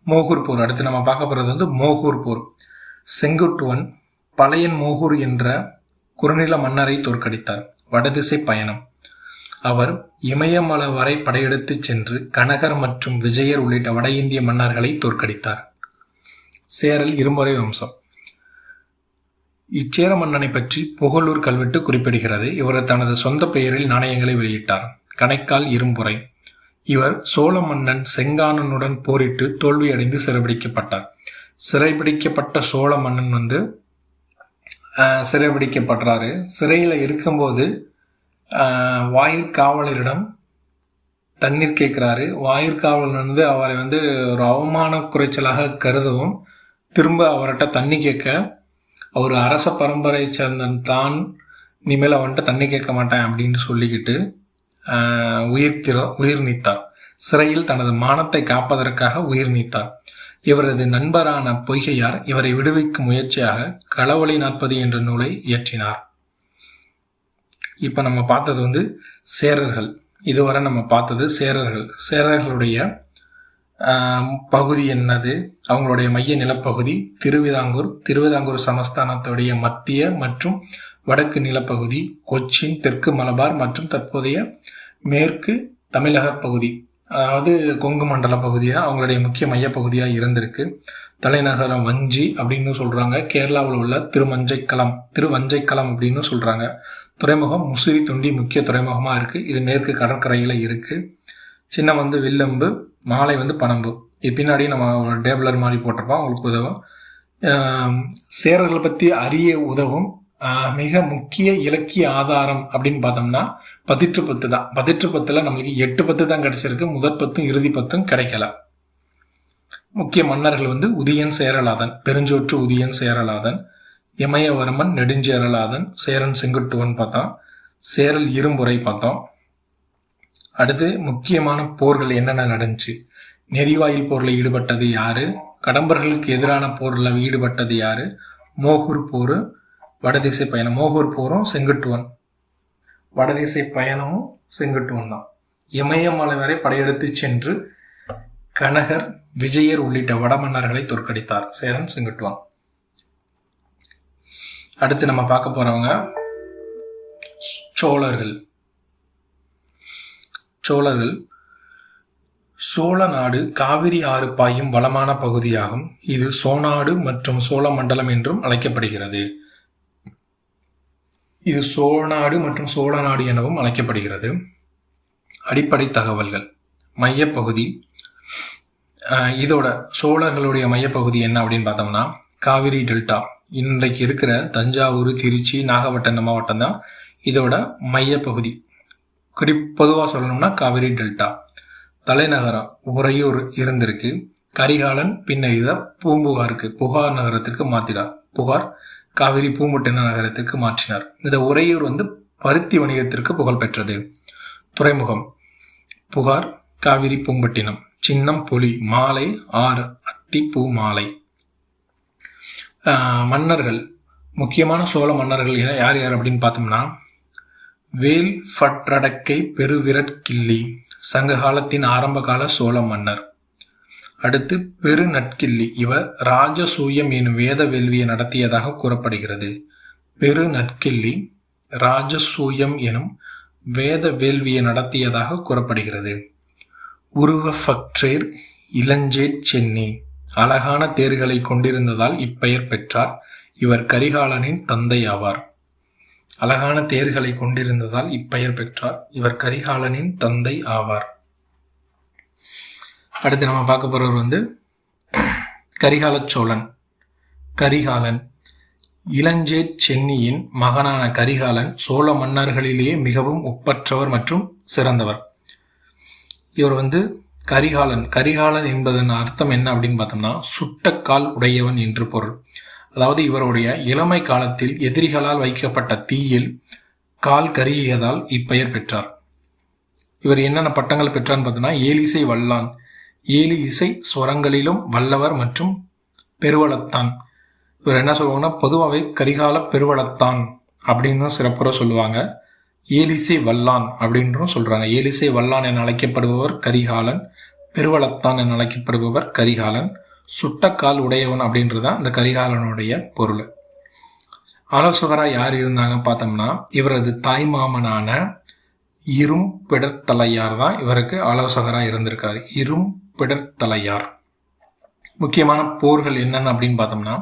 மோகூர் போர். அடுத்து நம்ம பார்க்க போறது வந்து மோகூர் போர். செங்குட்டுவன் பழையன் மோகூர் என்ற குறுநில மன்னரை தோற்கடித்தார். வடதிசை பயணம். அவர் இமயமலை வரை படையெடுத்து சென்று கனகர் மற்றும் விஜயர் உள்ளிட்ட வட இந்திய மன்னர்களை தோற்கடித்தார். சேரல் இரும்பொறை வம்சம். இச்சேர மன்னனை பற்றி புகழூர் கல்வெட்டு குறிப்பிடுகிறது. இவர் தனது சொந்த பெயரில் நாணயங்களை வெளியிட்டார். கணைக்கால் இரும்பொறை. இவர் சோழ மன்னன் செங்கானனுடன் போரிட்டு தோல்வியடைந்து சிறைபிடிக்கப்பட்டார். சிறைபிடிக்கப்பட்ட சோழ மன்னன் வந்து சிறைபிடிக்கப்படுறாரு. சிறையில் இருக்கும்போது வாயிற்காவலரிடம் தண்ணீர் கேட்கிறாரு. வாயிற்காவலர் வந்து அவரை வந்து ஒரு அவமான குறைச்சலாக கருதவும் திரும்ப அவர்கிட்ட தண்ணி கேட்க அவர் அரச பரம்பரை சேர்ந்தன் தான் இனிமேல் அவன்கிட்ட தண்ணி கேட்க மாட்டேன் அப்படின்னு சொல்லிக்கிட்டு உயிர் நீத்தார். சிறையில் தனது மானத்தை காப்பதற்காக உயிர் நீத்தார். இவரது நண்பரான பொய்கையார் இவரை விடுவிக்கும் முயற்சியாக களவழி 40 என்ற நூலை இயற்றினார். இப்ப நம்ம பார்த்தது வந்து சேரர்கள். இதுவரை நம்ம பார்த்தது சேரர்கள். சேரர்களுடைய பகுதி என்னது, அவங்களுடைய மைய நிலப்பகுதி திருவிதாங்கூர். திருவிதாங்கூர் சமஸ்தானத்துடைய மத்திய மற்றும் வடக்கு நிலப்பகுதி கொச்சின், தெற்கு மலபார் மற்றும் தற்போதைய மேற்கு தமிழக பகுதி, அதாவது கொங்கு மண்டல பகுதி தான் அவங்களுடைய முக்கிய மைய பகுதியாக இருந்திருக்கு. தலைநகரம் வஞ்சி அப்படின்னு சொல்றாங்க. கேரளாவில் உள்ள திருவஞ்சைக்களம் அப்படின்னு சொல்றாங்க. துறைமுகம் முசிறி துண்டி முக்கிய துறைமுகமா இருக்கு. இது மேற்கு கடற்கரையில இருக்கு. சின்னம் வந்து வில்லம்பு, மாலை வந்து பனம்பு. இது பின்னாடி நம்ம ஒரு டேபிளர் மாதிரி போட்டிருப்போம், உங்களுக்கு உதவும். சேரர்களை பற்றி அறிய உதவும் மிக முக்கிய இலக்கிய ஆதாரம் அப்படின்னு பார்த்தோம்னா 10 தான். 10 நம்மளுக்கு 8 தான் கிடைச்சிருக்கு. முதற் 10 இறுதி 10 கிடைக்கல. முக்கிய மன்னர்கள் வந்து உதியன் சேரலாதன், பெருஞ்சோற்று உதியன் சேரலாதன், இமயவர்மன் நெடுஞ்சேரலாதன், சேரன் செங்குட்டுவன் பார்த்தோம். சேரல் இரும்பொறை பார்த்தோம். அடுத்து முக்கியமான போர்கள் என்னென்ன நடந்துச்சு. நெறிவாயில் போரில் ஈடுபட்டது யாரு, கடம்பர்களுக்கு எதிரான போரில் ஈடுபட்டது யாரு, மோகூர் போர், வடதிசை பயணம். மோகூர் போரும் செங்குட்டுவன், வடதிசை பயணமும் செங்குட்டுவன் தான். இமயமலை வரை படையெடுத்து சென்று கனகர், விஜயர் உள்ளிட்ட வட மன்னர்களை தோற்கடித்தார் சேரன் செங்குட்டுவன். அடுத்து நம்ம பார்க்க போறவங்க சோழர்கள். சோழ நாடு காவிரி ஆறு பாயும் வளமான பகுதியாகும். இது சோநாடு மற்றும் சோழ மண்டலம் என்றும் அழைக்கப்படுகிறது. இது சோழநாடு மற்றும் சோழ நாடு எனவும் அழைக்கப்படுகிறது. அடிப்படை தகவல்கள். மையப்பகுதி. இதோட சோழர்களுடைய மையப்பகுதி என்ன அப்படின்னு பார்த்தோம்னா காவிரி டெல்டா. இன்றைக்கு இருக்கிற தஞ்சாவூர், திருச்சி, நாகப்பட்டினம் மாவட்டம் தான் இதோட மையப்பகுதி. பொதுவாக சொல்லணும்னா காவிரி டெல்டா. தலைநகரம் உறையூர் இருந்திருக்கு. கரிகாலன் பின்னர் இதை பூம்புகாருக்கு, புகார் நகரத்திற்கு மாற்றினார். புகார் காவிரி பூம்பட்டின நகரத்திற்கு மாற்றினார். இந்த உறையூர் வந்து பருத்தி வணிகத்திற்கு புகழ் பெற்றது. துறைமுகம் புகார், காவிரி பூம்பட்டினம். சின்னம் புலி, மாலை ஆறு, அத்தி பூ மாலை. மன்னர்கள், முக்கியமான சோழ மன்னர்கள் யார் யார் அப்படின்னு பார்த்தோம்னா வேல் ஃபட்ரடக்கை பெருவிரட்கிள்ளி, சங்க காலத்தின் ஆரம்ப கால சோழ மன்னர். அடுத்து பெரு நட்கிள்ளி, இவர் ராஜசூயம் எனும் வேத வேள்வியை நடத்தியதாக கூறப்படுகிறது. பெரு நட்கிள்ளி ராஜசூயம் எனும் வேத வேள்வியை நடத்தியதாக கூறப்படுகிறது. உருவஃபற்றேர் இளஞ்சேட் சென்னி, அழகான தேர்களை கொண்டிருந்ததால் இப்பெயர் பெற்றார். இவர் கரிகாலனின் தந்தை ஆவார். அழகான தேர்களை கொண்டிருந்ததால் இப்பெயர் பெற்றார். இவர் கரிகாலனின் தந்தை ஆவார். அடுத்து நம்ம பார்க்க போறவர் வந்து கரிகால சோழன். கரிகாலன் இளஞ்சேட் சென்னியின் மகனான கரிகாலன் சோழ மன்னர்களிலேயே மிகவும் ஒப்பற்றவர் மற்றும் சிறந்தவர். இவர் வந்து கரிகாலன் என்பதன் அர்த்தம் என்ன அப்படின்னு பார்த்தோம்னா சுட்டக்கால் உடையவன் என்று பொருள். அதாவது இவருடைய இளமை காலத்தில் எதிரிகளால் வைக்கப்பட்ட தீயில் கால் கருகியதால் இப்பெயர் பெற்றார். இவர் என்னென்ன பட்டங்கள் பெற்றார்னு பார்த்தோம்னா ஏலிசை வல்லான், 7 இசை ஸ்வரங்களிலும் வல்லவர் மற்றும் பெருவளத்தான். இவர் என்ன சொல்லுவாங்கன்னா பொதுவாகவே கரிகால பெருவளத்தான் அப்படின்னு சிறப்புற சொல்லுவாங்க. ஏலிசை வல்லான் அப்படின்றும் சொல்றாங்க. ஏலிசை வல்லான் என அழைக்கப்படுபவர் கரிகாலன், பெருவளத்தான் என அழைக்கப்படுபவர் கரிகாலன், சுட்டக்கால் உடையவன் அப்படின்றதான் இந்த கரிகாலனுடைய பொருள். ஆலோசகராக யார் இருந்தாங்க பார்த்தோம்னா இவரது தாய்மாமனான இரும்பிடர்த்தலையார் தான் இவருக்கு ஆலோசகராக இருந்திருக்காரு. இரும்பிடர்த்தலையார். முக்கியமான போர்கள் என்னென்ன அப்படின்னு பார்த்தோம்னா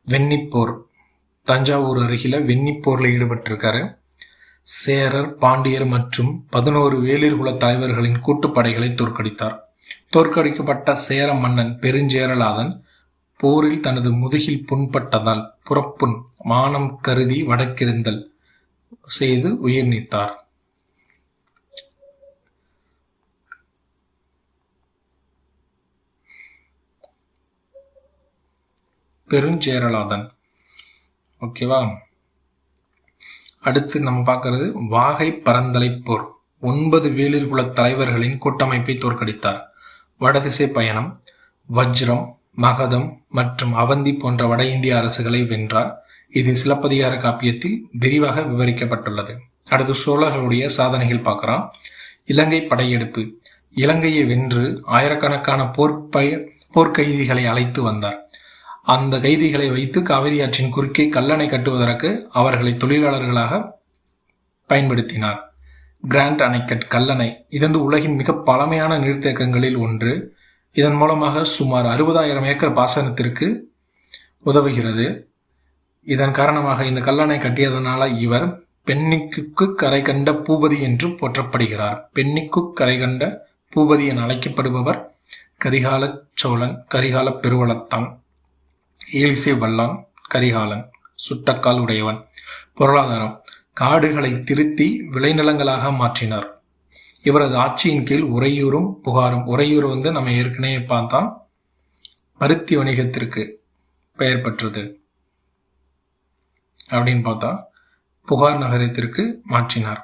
வெண்ணிப்போர், தஞ்சாவூர் அருகில வெண்ணிப்போரில் ஈடுபட்டிருக்காரு. சேரர், பாண்டியர் மற்றும் 11 வேளிர் குல தலைவர்களின் கூட்டுப்படைகளை தோற்கடித்தார். தோற்கடிக்கப்பட்ட சேர மன்னன் பெருஞ்சேரலாதன் போரில் தனது முதுகில் புண்பட்டதால் புறப்புண் மானம் கருதி வடக்கிருந்தல் செய்து உயிர் நீத்தார். பெருஞ்சேரலாதன். ஓகேவா. அடுத்து நம்ம பார்க்கறது வாகை பரந்தலை போர். 9 வேளிர் குல தலைவர்களின் கூட்டமைப்பை தோற்கடித்தார். வடதிசை பயணம், வஜ்ரம், மகதம் மற்றும் அவந்தி போன்ற வட இந்திய அரசுகளை வென்றார். இது சிலப்பதிகார காப்பியத்தில் விரிவாக விவரிக்கப்பட்டுள்ளது. அடுத்து சோழர்களுடைய சாதனைகள் பார்க்கிறோம். இலங்கை படையெடுப்பு. இலங்கையை வென்று ஆயிரக்கணக்கான போர்க்கைதிகளை அழைத்து வந்தார். அந்த கைதிகளை வைத்து காவிரி ஆற்றின் குறுக்கே கல்லணை கட்டுவதற்கு அவர்களை தொழிலாளர்களாக பயன்படுத்தினார். கிராண்ட் அணைக்கட் கல்லணை இது உலகின் மிக பழமையான நீர்த்தேக்கங்களில் ஒன்று. இதன் மூலமாக சுமார் 60,000 ஏக்கர் பாசனத்திற்கு உதவுகிறது. இதன் காரணமாக இந்த கல்லணை கட்டியதனால இவர் பெண்ணிக்கு கரை கண்ட பூபதி என்று போற்றப்படுகிறார். பெண்ணிக்கு கரை கண்ட பூபதி என அழைக்கப்படுபவர் கரிகால சோழன், கரிகால பெருவளத்தான், ஏலிசை வல்லான், கரிகாலன், சுட்டக்கால் உடையவன். பொருளாதாரம். காடுகளை திருத்தி விளைநிலங்களாக மாற்றினார். இவரது ஆட்சியின் கீழ் உறையூரும் புகாரும். உறையூர் நம்ம ஏற்கனவே பார்த்தா பருத்தி வணிகத்திற்கு பெயர் பெற்றது அப்படின்னு பார்த்தா புகார் நகரத்திற்கு மாற்றினார்.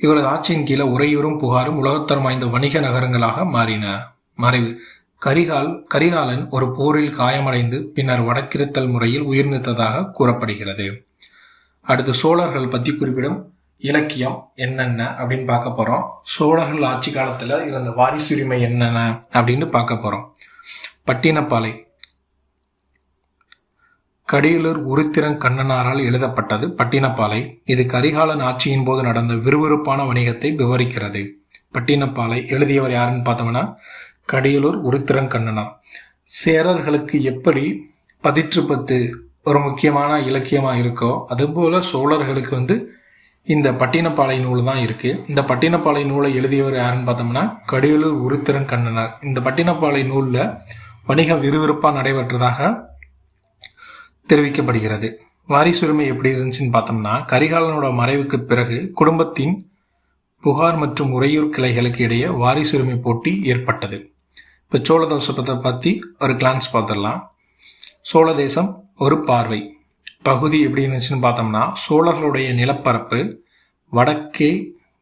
இவரது ஆட்சியின் கீழே உறையூரும் புகாரும் உலகத்தரம் வாய்ந்த வணிக நகரங்களாக மறைவு. கரிகாலன் ஒரு போரில் காயமடைந்து பின்னர் வடக்கிருத்தல் முறையில் உயிர் நீத்ததாக கூறப்படுகிறது. அடுத்து சோழர்கள் பற்றி குறிப்பிடும் இலக்கியம் என்னென்ன அப்படின்னு பார்க்க போறோம். சோழர்கள் ஆட்சி காலத்துல இருந்த வாரிசுரிமை என்னென்ன அப்படின்னு பார்க்க போறோம். பட்டினப்பாலை கடியலூர் உருத்திரன் கண்ணனாரால் எழுதப்பட்டது பட்டினப்பாலை. இது கரிகாலன் ஆட்சியின் போது நடந்த விறுவிறுப்பான வணிகத்தை விவரிக்கிறது. பட்டினப்பாலை எழுதியவர் யாருன்னு பார்த்தோம்னா கடியலூர் உருத்திரன் கண்ணனார். சேரர்களுக்கு எப்படி 10 ஒரு முக்கியமான இலக்கியமா இருக்கோ அதுபோல சோழர்களுக்கு இந்த பட்டினப்பாலை நூல் தான் இருக்கு. இந்த பட்டினப்பாலை நூலை எழுதியவர் யாருன்னு பார்த்தோம்னா கடியலூர் உருத்திரன் கண்ணனார். இந்த பட்டினப்பாலை நூல்ல வணிகம் விறுவிறுப்பா நடைபெற்றதாக தெரிவிக்கப்படுகிறது. வாரிசுரிமை எப்படி இருந்துச்சுன்னு பார்த்தோம்னா கரிகாலனோட மறைவுக்கு பிறகு குடும்பத்தின் புகார் மற்றும் உறையூர் கிளைகளுக்கு இடையே வாரிசுரிமை போட்டி ஏற்பட்டது. இப்போ சோழ தேசத்தை பற்றி ஒரு கிளான்ஸ் பார்த்துடலாம். சோழ தேசம் ஒரு பார்வை பகுதி எப்படி இருந்துச்சுன்னு பார்த்தோம்னா சோழர்களுடைய நிலப்பரப்பு வடக்கே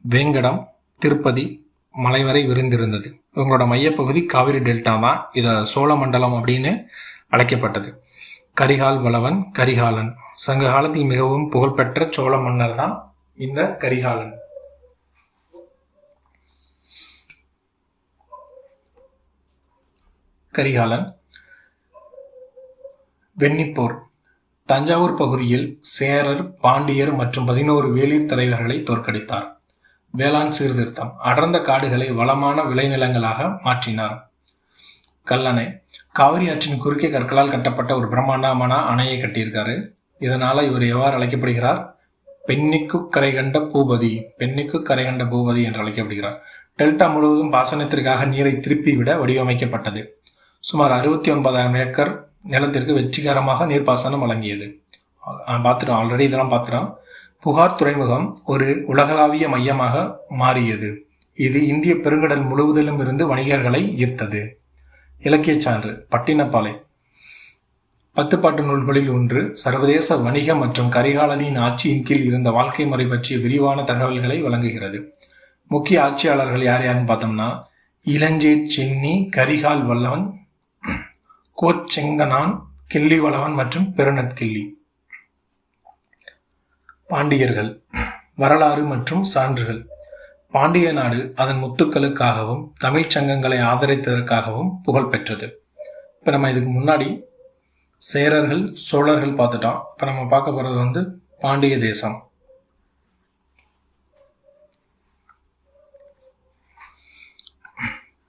வேங்கடம், திருப்பதி மலை வரை விரிந்திருந்தது. இவங்களோட மையப்பகுதி காவிரி டெல்டா தான். இதை சோழ மண்டலம் அப்படின்னு அழைக்கப்பட்டது. கரிகால் வளவன், கரிகாலன். சங்க காலத்தில் மிகவும் புகழ்பெற்ற சோழ மன்னர் தான் இந்த கரிகாலன். கரிகாலன். வெண்ணிப்போர். தஞ்சாவூர் பகுதியில் சேரர், பாண்டியர் மற்றும் 11 வேளிர் தலைவர்களை தோற்கடித்தார். வேளாண் சீர்திருத்தம். அடர்ந்த காடுகளை வளமான விளைநிலங்களாக மாற்றினார். கல்லணை. காவிரி ஆற்றின் குறுக்கே கற்களால் கட்டப்பட்ட ஒரு பிரம்மாண்டமான அணையை கட்டியிருக்காரு. இதனால இவர் எவ்வாறு அழைக்கப்படுகிறார்? பெண்ணிக்கு கரை கண்ட பூபதி, பெண்ணிக்கு கரை கண்ட பூபதி என்று அழைக்கப்படுகிறார். டெல்டா முழுவதும் பாசனத்திற்காக நீரை திருப்பி விட வடிவமைக்கப்பட்டது. சுமார் 69,000 ஏக்கர் நிலத்திற்கு வெற்றிகரமாக நீர்ப்பாசனம் வழங்கியது. பார்த்துட்டோம், ஆல்ரெடி இதெல்லாம் பார்த்துட்டோம். புகார் துறைமுகம் ஒரு உலகளாவிய மையமாக மாறியது. இது இந்திய பெருங்கடல் முழுவதிலும் இருந்து வணிகர்களை ஈர்த்தது. இலக்கிய சான்று. பட்டினப்பாலை 10 பாட்டு நூல்களில் ஒன்று. சர்வதேச வணிக மற்றும் கரிகாலனின் ஆட்சியின் கீழ் இருந்த வாழ்க்கை முறை பற்றிய விரிவான தகவல்களை வழங்குகிறது. முக்கிய ஆட்சியாளர்கள் யார் யாருன்னு பார்த்தோம்னா இளஞ்சேட் சென்னி, கரிகால் வல்லவன், கோச்செங்கனான், கிள்ளி வளவன் மற்றும் பெருநற்கிள்ளி. பாண்டியர்கள். வரலாறு மற்றும் சான்றுகள். பாண்டிய நாடு அதன் முத்துக்களுக்காகவும் தமிழ்ச் சங்கங்களை ஆதரித்ததற்காகவும் புகழ் பெற்றது. இப்போ நம்ம இதுக்கு முன்னாடி சேரர்கள், சோழர்கள் பார்த்துட்டோம். இப்போ நம்ம பார்க்க போகிறது பாண்டிய தேசம்.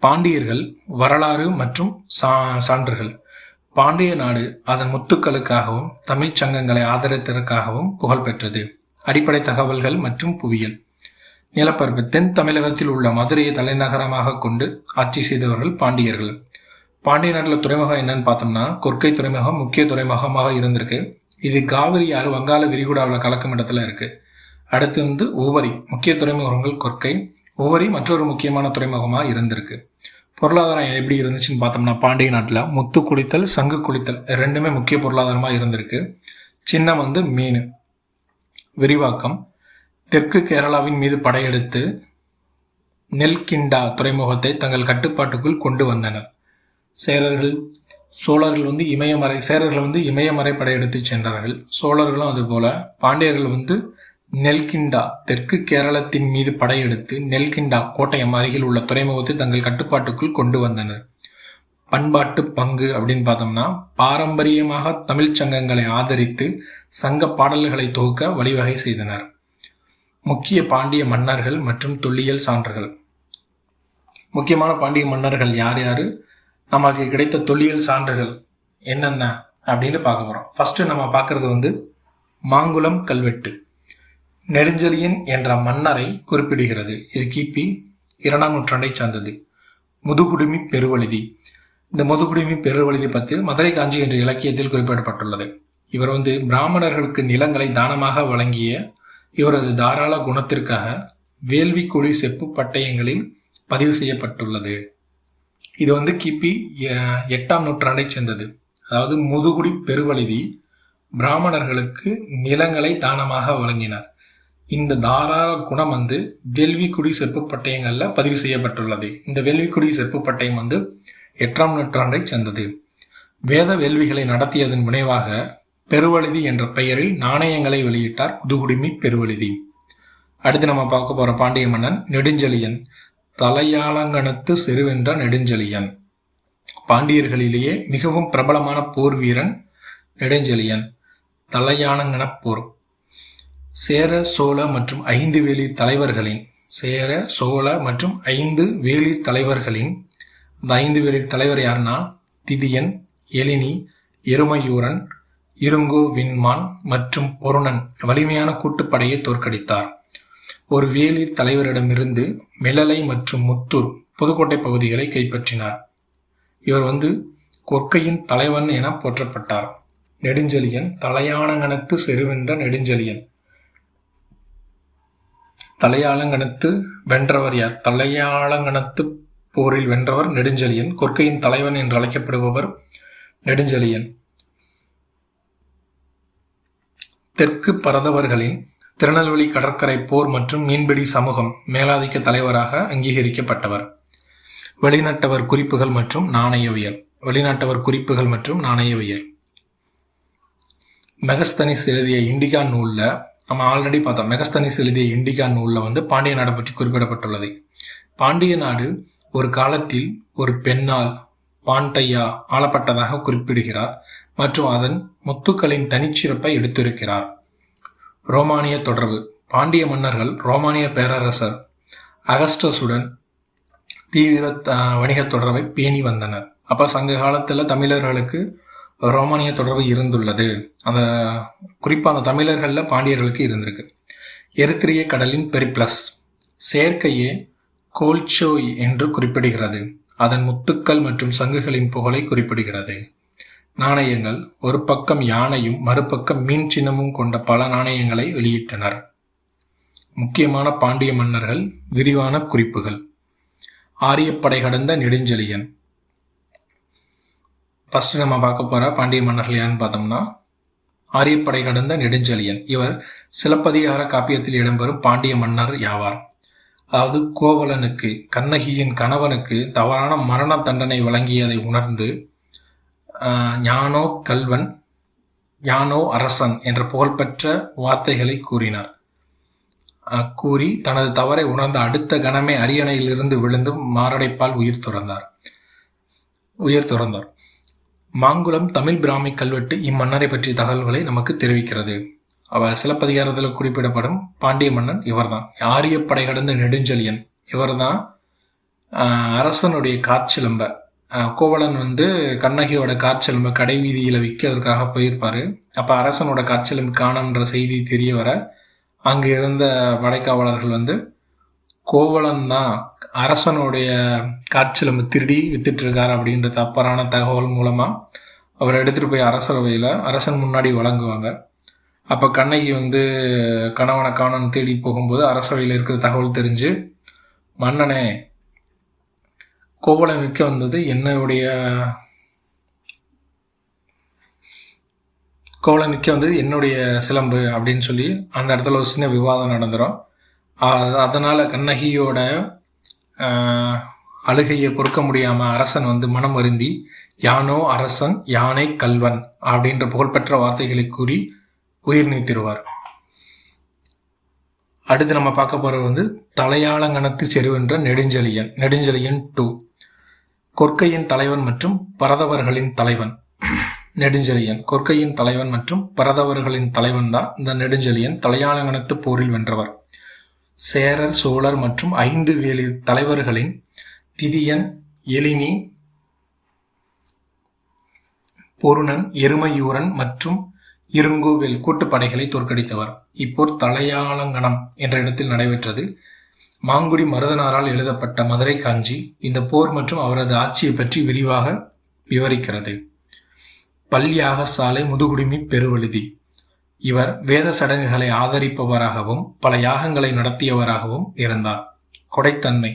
பாண்டியர்கள். வரலாறு மற்றும் சான்றுகள். பாண்டிய நாடு அதன் முத்துக்களுக்காகவும் தமிழ்ச் சங்கங்களை ஆதரித்ததற்காகவும் புகழ் பெற்றது. அடிப்படை தகவல்கள் மற்றும் புவியியல். நிலப்பரப்பு. தென் தமிழகத்தில் உள்ள மதுரையை தலைநகரமாக கொண்டு ஆட்சி செய்தவர்கள் பாண்டியர்கள். பாண்டிய நாட்டில் துறைமுகம் என்னன்னு பார்த்தோம்னா கொற்கை துறைமுகம் முக்கிய துறைமுகமாக இருந்திருக்கு. இது காவிரி ஆறு வங்காள விரிகுடாவில் கலக்கும் இடத்துல இருக்கு. அடுத்து உவரி. முக்கிய துறைமுகங்கள் கொற்கை, உவரி மற்றொரு முக்கியமான துறைமுகமாக இருந்திருக்கு. பொருளாதாரம் எப்படி இருந்துச்சுன்னு பார்த்தோம்னா பாண்டிய நாட்டில் முத்து குளித்தல், சங்கு குளித்தல் ரெண்டுமே முக்கிய பொருளாதாரமாக இருந்திருக்கு. சின்னம் மீன். விரிவாக்கம். தெற்கு கேரளாவின் மீது படையெடுத்து நெல்கிண்டா துறைமுகத்தை தங்கள் கட்டுப்பாட்டுக்குள் கொண்டு வந்தனர். சேரர்கள். சோழர்கள் சேரர்கள் இமயமறை படையெடுத்து சென்றார்கள். சோழர்களும் அதுபோல. பாண்டியர்கள் நெல்கிண்டா தெற்கு கேரளத்தின் மீது படையெடுத்து நெல்கிண்டா கோட்டயம் அருகில் உள்ள துறைமுகத்தை தங்கள் கட்டுப்பாட்டுக்குள் கொண்டு வந்தனர். பண்பாட்டு பங்கு அப்படின்னு பார்த்தோம்னா பாரம்பரியமாக தமிழ்ச் சங்கங்களை ஆதரித்து சங்க பாடல்களை தொகுக்க வழிவகை செய்தனர். முக்கிய பாண்டிய மன்னர்கள் மற்றும் தொல்லியல் சான்றுகள். முக்கியமான பாண்டிய மன்னர்கள் யார் யாரு, நமக்கு கிடைத்த தொல்லியல் சான்றுகள் என்னென்ன அப்படின்னு பார்க்க போறோம். ஃபர்ஸ்ட் நம்ம பார்க்கறது மாங்குளம் கல்வெட்டு. நெடுஞ்செழியன் என்ற மன்னரை குறிப்பிடுகிறது. இது கிபி 2ஆம் நூற்றாண்டை சார்ந்தது. முதுகுடுமி பெருவழுதி. இந்த முதுகுடுமி பெருவழுதி பற்றி மதுரை காஞ்சி என்ற இலக்கியத்தில் குறிப்பிடப்பட்டுள்ளது. இவர் பிராமணர்களுக்கு நிலங்களை தானமாக வழங்கிய இவரது தாராள குணத்திற்காக வேள்விக்குடி செப்பு பட்டயங்களில் பதிவு செய்யப்பட்டுள்ளது. இது கிபி 8ஆம் நூற்றாண்டை சேர்ந்தது. அதாவது முதுகுடி பெருவழுதி பிராமணர்களுக்கு நிலங்களை தானமாக வழங்கினார். இந்த தாராள குணம் வேள்விக்குடி செப்பு பட்டயங்கள்ல பதிவு செய்யப்பட்டுள்ளது. இந்த வேள்விக்குடி செப்பு பட்டயம் 8ஆம் நூற்றாண்டை சேர்ந்தது. வேத வேள்விகளை நடத்தியதன் விளைவாக பெருவழுதி என்ற பெயரில் நாணயங்களை வெளியிட்டார் முதுகுடுமி பெருவழுதி. அடுத்து நம்ம பார்க்க போற பாண்டிய மன்னன் நெடுஞ்செழியன். தலையாளங்கணத்து செருவென்ற நெடுஞ்செழியன். பாண்டியர்களிலேயே மிகவும் பிரபலமான போர் வீரன் நெடுஞ்செழியன். தலையாளங்கணப் போர். சேர சோழ மற்றும் 5 வேளிர் தலைவர்களின் அந்த 5 வேளிர் தலைவர் யாருன்னா திதியன், எலினி, எருமையூரன், இருங்கோவின்மான் மற்றும் பொருணன் வலிமையான கூட்டுப்படையை தோற்கடித்தார். ஒரு வேளிர் தலைவரிடமிருந்து மிளலை மற்றும் முத்தூர் புதுக்கோட்டை பகுதிகளை கைப்பற்றினார். இவர் கொற்கையின் தலைவன் என போற்றப்பட்டார். நெடுஞ்செழியன். தலையாளங்கணத்து செருவென்ற நெடுஞ்செழியன். தலையாளங்கணத்து வென்றவர் யார்? தலையாளங்கணத்து போரில் வென்றவர் நெடுஞ்செழியன். கொற்கையின் தலைவன் என்று அழைக்கப்படுபவர் நெடுஞ்செழியன். தெற்கு பரதவர்களின் திருநெல்வேலி கடற்கரை போர் மற்றும் மீன்பிடி சமூகம் மேலாதிக்க தலைவராக அங்கீகரிக்கப்பட்டவர். வெளிநாட்டவர் குறிப்புகள் மற்றும் நாணயவியல். மெகஸ்தனிஸ் எழுதிய இண்டிகா நூல்ல நம்ம ஆல்ரெடி பார்த்தோம். மெகஸ்தனிஸ் எழுதிய இண்டிகா நூல்ல பாண்டிய நாடு பற்றி குறிப்பிடப்பட்டுள்ளது. பாண்டிய நாடு ஒரு காலத்தில் ஒரு பெண்ணால் பாண்டையா ஆளப்பட்டதாக குறிப்பிடுகிறார் மற்றும் அதன் முத்துக்களின் தனிச்சிறப்பை எடுத்திருக்கிறார். ரோமானிய தொடர்பு. பாண்டிய மன்னர்கள் ரோமானிய பேரரசர் அகஸ்டஸுடன் தீவிர வணிக தொடர்பை பேணி வந்தனர். அப்ப சங்க காலத்துல தமிழர்களுக்கு ரோமானிய தொடர்பு இருந்துள்ளது. அந்த குறிப்பா அந்த தமிழர்கள்ல பாண்டியர்களுக்கு இருந்திருக்கு. எரித்திரிய கடலின் பெரிப்ளஸ். செயற்கையே கோல்சோய் என்று குறிப்பிடுகிறது. அதன் முத்துக்கள் மற்றும் சங்குகளின் புகழை குறிப்பிடுகிறது. நாணயங்கள். ஒரு பக்கம் யானையும் மறுபக்கம் மீன் சின்னமும் கொண்ட பல நாணயங்களை வெளியிட்டனர். முக்கியமான பாண்டிய மன்னர்கள். விரிவான குறிப்புகள். ஆரியப்படை கடந்த நெடுஞ்செழியன். ஃபர்ஸ்ட் நம்ம பார்க்க போற பாண்டிய மன்னர்கள் யாருன்னு பார்த்தோம்னா ஆரியப்படை கடந்த நெடுஞ்செழியன். இவர் சிலப்பதிகார காப்பியத்தில் இடம்பெறும் பாண்டிய மன்னர் யாவார். அதாவது கோவலனுக்கு, கண்ணகியின் கணவனுக்கு தவறான மரண தண்டனை வழங்கியதை உணர்ந்து ஞானோ கல்வன் ஞானோ அரசன் என்ற புகழ்பெற்ற வார்த்தைகளை கூறினார். கூறி தனது தவறை உணர்ந்த அடுத்த கணமே அரியணையிலிருந்து விழுந்து மாரடைப்பால் உயிர் துறந்தார். மாங்குளம் தமிழ் பிராமி கல்வெட்டு இம்மன்னரை பற்றிய தகவல்களை நமக்கு தெரிவிக்கிறது. அவர் சிலப்பதிகாரத்தில் குறிப்பிடப்படும் பாண்டிய மன்னன் இவர்தான். ஆரியப்படை கடந்த நெடுஞ்செழியன் இவர்தான். அரசனுடைய காற்சிலம்ப கோவலன் கண்ணகியோட காற்சிலம்ப கடை வீதியில விற்கிறதுக்காக போயிருப்பாரு. அப்ப அரசனோட காற்சிலம்பு காணன்ற செய்தி தெரிய வர அங்கு இருந்த படைக்காவலர்கள் கோவலன் தான் அரசனுடைய காற்சிலம்பு திருடி வித்துட்டு இருக்காரு அப்படின்ற தவறான தகவல் மூலமா அவரை எடுத்துட்டு போய் அரசவையில அரசன் முன்னாடி வழங்குவாங்க. அப்ப கண்ணகி கணவனை காணன்னு தேடி போகும்போது அரசவையில் இருக்கிற தகவல் தெரிஞ்சு, மன்னனே, கோவலன் விற்க வந்தது என்னுடைய சிலம்பு அப்படின்னு சொல்லி அந்த இடத்துல ஒரு சின்ன விவாதம் நடந்துடும். அதனால கண்ணகியோட அழுகையை பொறுக்க முடியாம அரசன் மனம் வருந்தி யானோ அரசன் யானை கல்வன் அப்படின்ற புகழ்பெற்ற வார்த்தைகளை கூறி உயிர் நீத்திருவார். அடுத்து நம்ம பார்க்க போறது தலையாளங்கணத்து செருவென்ற நெடுஞ்செழியன் 2 கொற்கையின் தலைவன் மற்றும் பரதவர்களின் தலைவன். நெடுஞ்செழியன் கொற்கையின் தலைவன் மற்றும் பரதவர்களின் தலைவன் தான் இந்த நெடுஞ்செழியன். தலையாளங்கணத்து போரில் வென்றவர். சேரர், சோழர் மற்றும் 5 வேளிர் தலைவர்களின் திதியன், எலினி, பொருணன், எருமையூரன் மற்றும் இருங்கோவேல் கூட்டுப்படைகளை தோற்கடித்தவர். இப்போர் தலையாளங்கணம் என்ற இடத்தில் நடைபெற்றது. மாங்குடி மருதனாரால் எழுதப்பட்ட மதுரை காஞ்சி இந்த போர் மற்றும் அவரது ஆட்சியை பற்றி விரிவாக விவரிக்கிறது. பல்யாகசாலை முதுகுடுமி பெருவழுதி. இவர் வேத சடங்குகளை ஆதரிப்பவராகவும் பல யாகங்களை நடத்தியவராகவும் இருந்தார். கொடைத்தன்மை.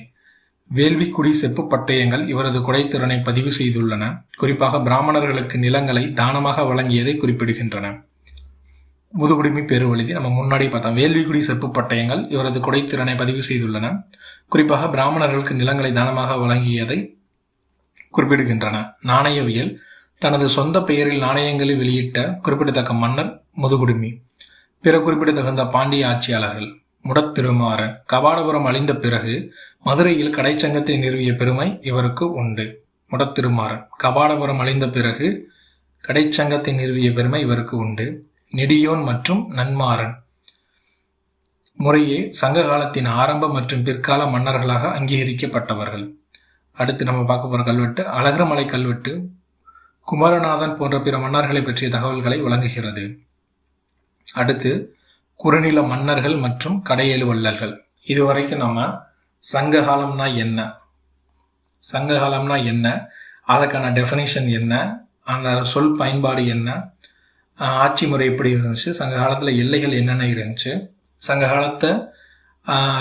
வேள்விக்குடி செப்பு பட்டயங்கள் இவரது கொடைத்திறனை பதிவு செய்துள்ளன. குறிப்பாக பிராமணர்களுக்கு நிலங்களை தானமாக வழங்கியதை குறிப்பிடுகின்றன. முதுகுடுமி பெருவழுதி நம்ம முன்னாடி பார்த்தோம். வேள்விக்குடி செப்பு பட்டயங்கள் இவரது கொடைத்திறனை பதிவு செய்துள்ளன. குறிப்பாக பிராமணர்களுக்கு நிலங்களை தானமாக வழங்கியதை குறிப்பிடுகின்றன. நாணயவியல். தனது சொந்த பெயரில் நாணயங்களை வெளியிட்ட குறிப்பிடத்தக்க மன்னர் முதுகுடுமி. பிற குறிப்பிடத்தகுந்த பாண்டிய ஆட்சியாளர்கள். முடத்திருமாறன். கபாடபுரம் அழிந்த பிறகு மதுரையில் கடைச்சங்கத்தை நிறுவிய பெருமை இவருக்கு உண்டு. முடத்திருமாறன் கபாடபுரம் அழிந்த பிறகு கடைச்சங்கத்தை நிறுவிய பெருமை இவருக்கு உண்டு. நெடியோன் மற்றும் நன்மாறன் முறையே சங்க காலத்தின் ஆரம்ப மற்றும் பிற்கால மன்னர்களாக அங்கீகரிக்கப்பட்டவர்கள். அடுத்து நம்ம பார்க்க போற கல்வெட்டு அழகர்மலை கல்வெட்டு குமரநாதன் போன்ற பிற மன்னர்களை பற்றிய தகவல்களை வழங்குகிறது. அடுத்து குறுநில மன்னர்கள் மற்றும் கடையெழு வள்ளல்கள். இதுவரைக்கும் நம்ம சங்ககாலம்னா என்ன, அதுக்கான டெஃபினிஷன் என்ன, அந்த சொல் பயன்பாடு என்ன, ஆட்சி முறை எப்படி இருந்துச்சு, சங்க காலத்தில் எல்லைகள் என்னென்ன இருந்துச்சு, சங்க காலத்தை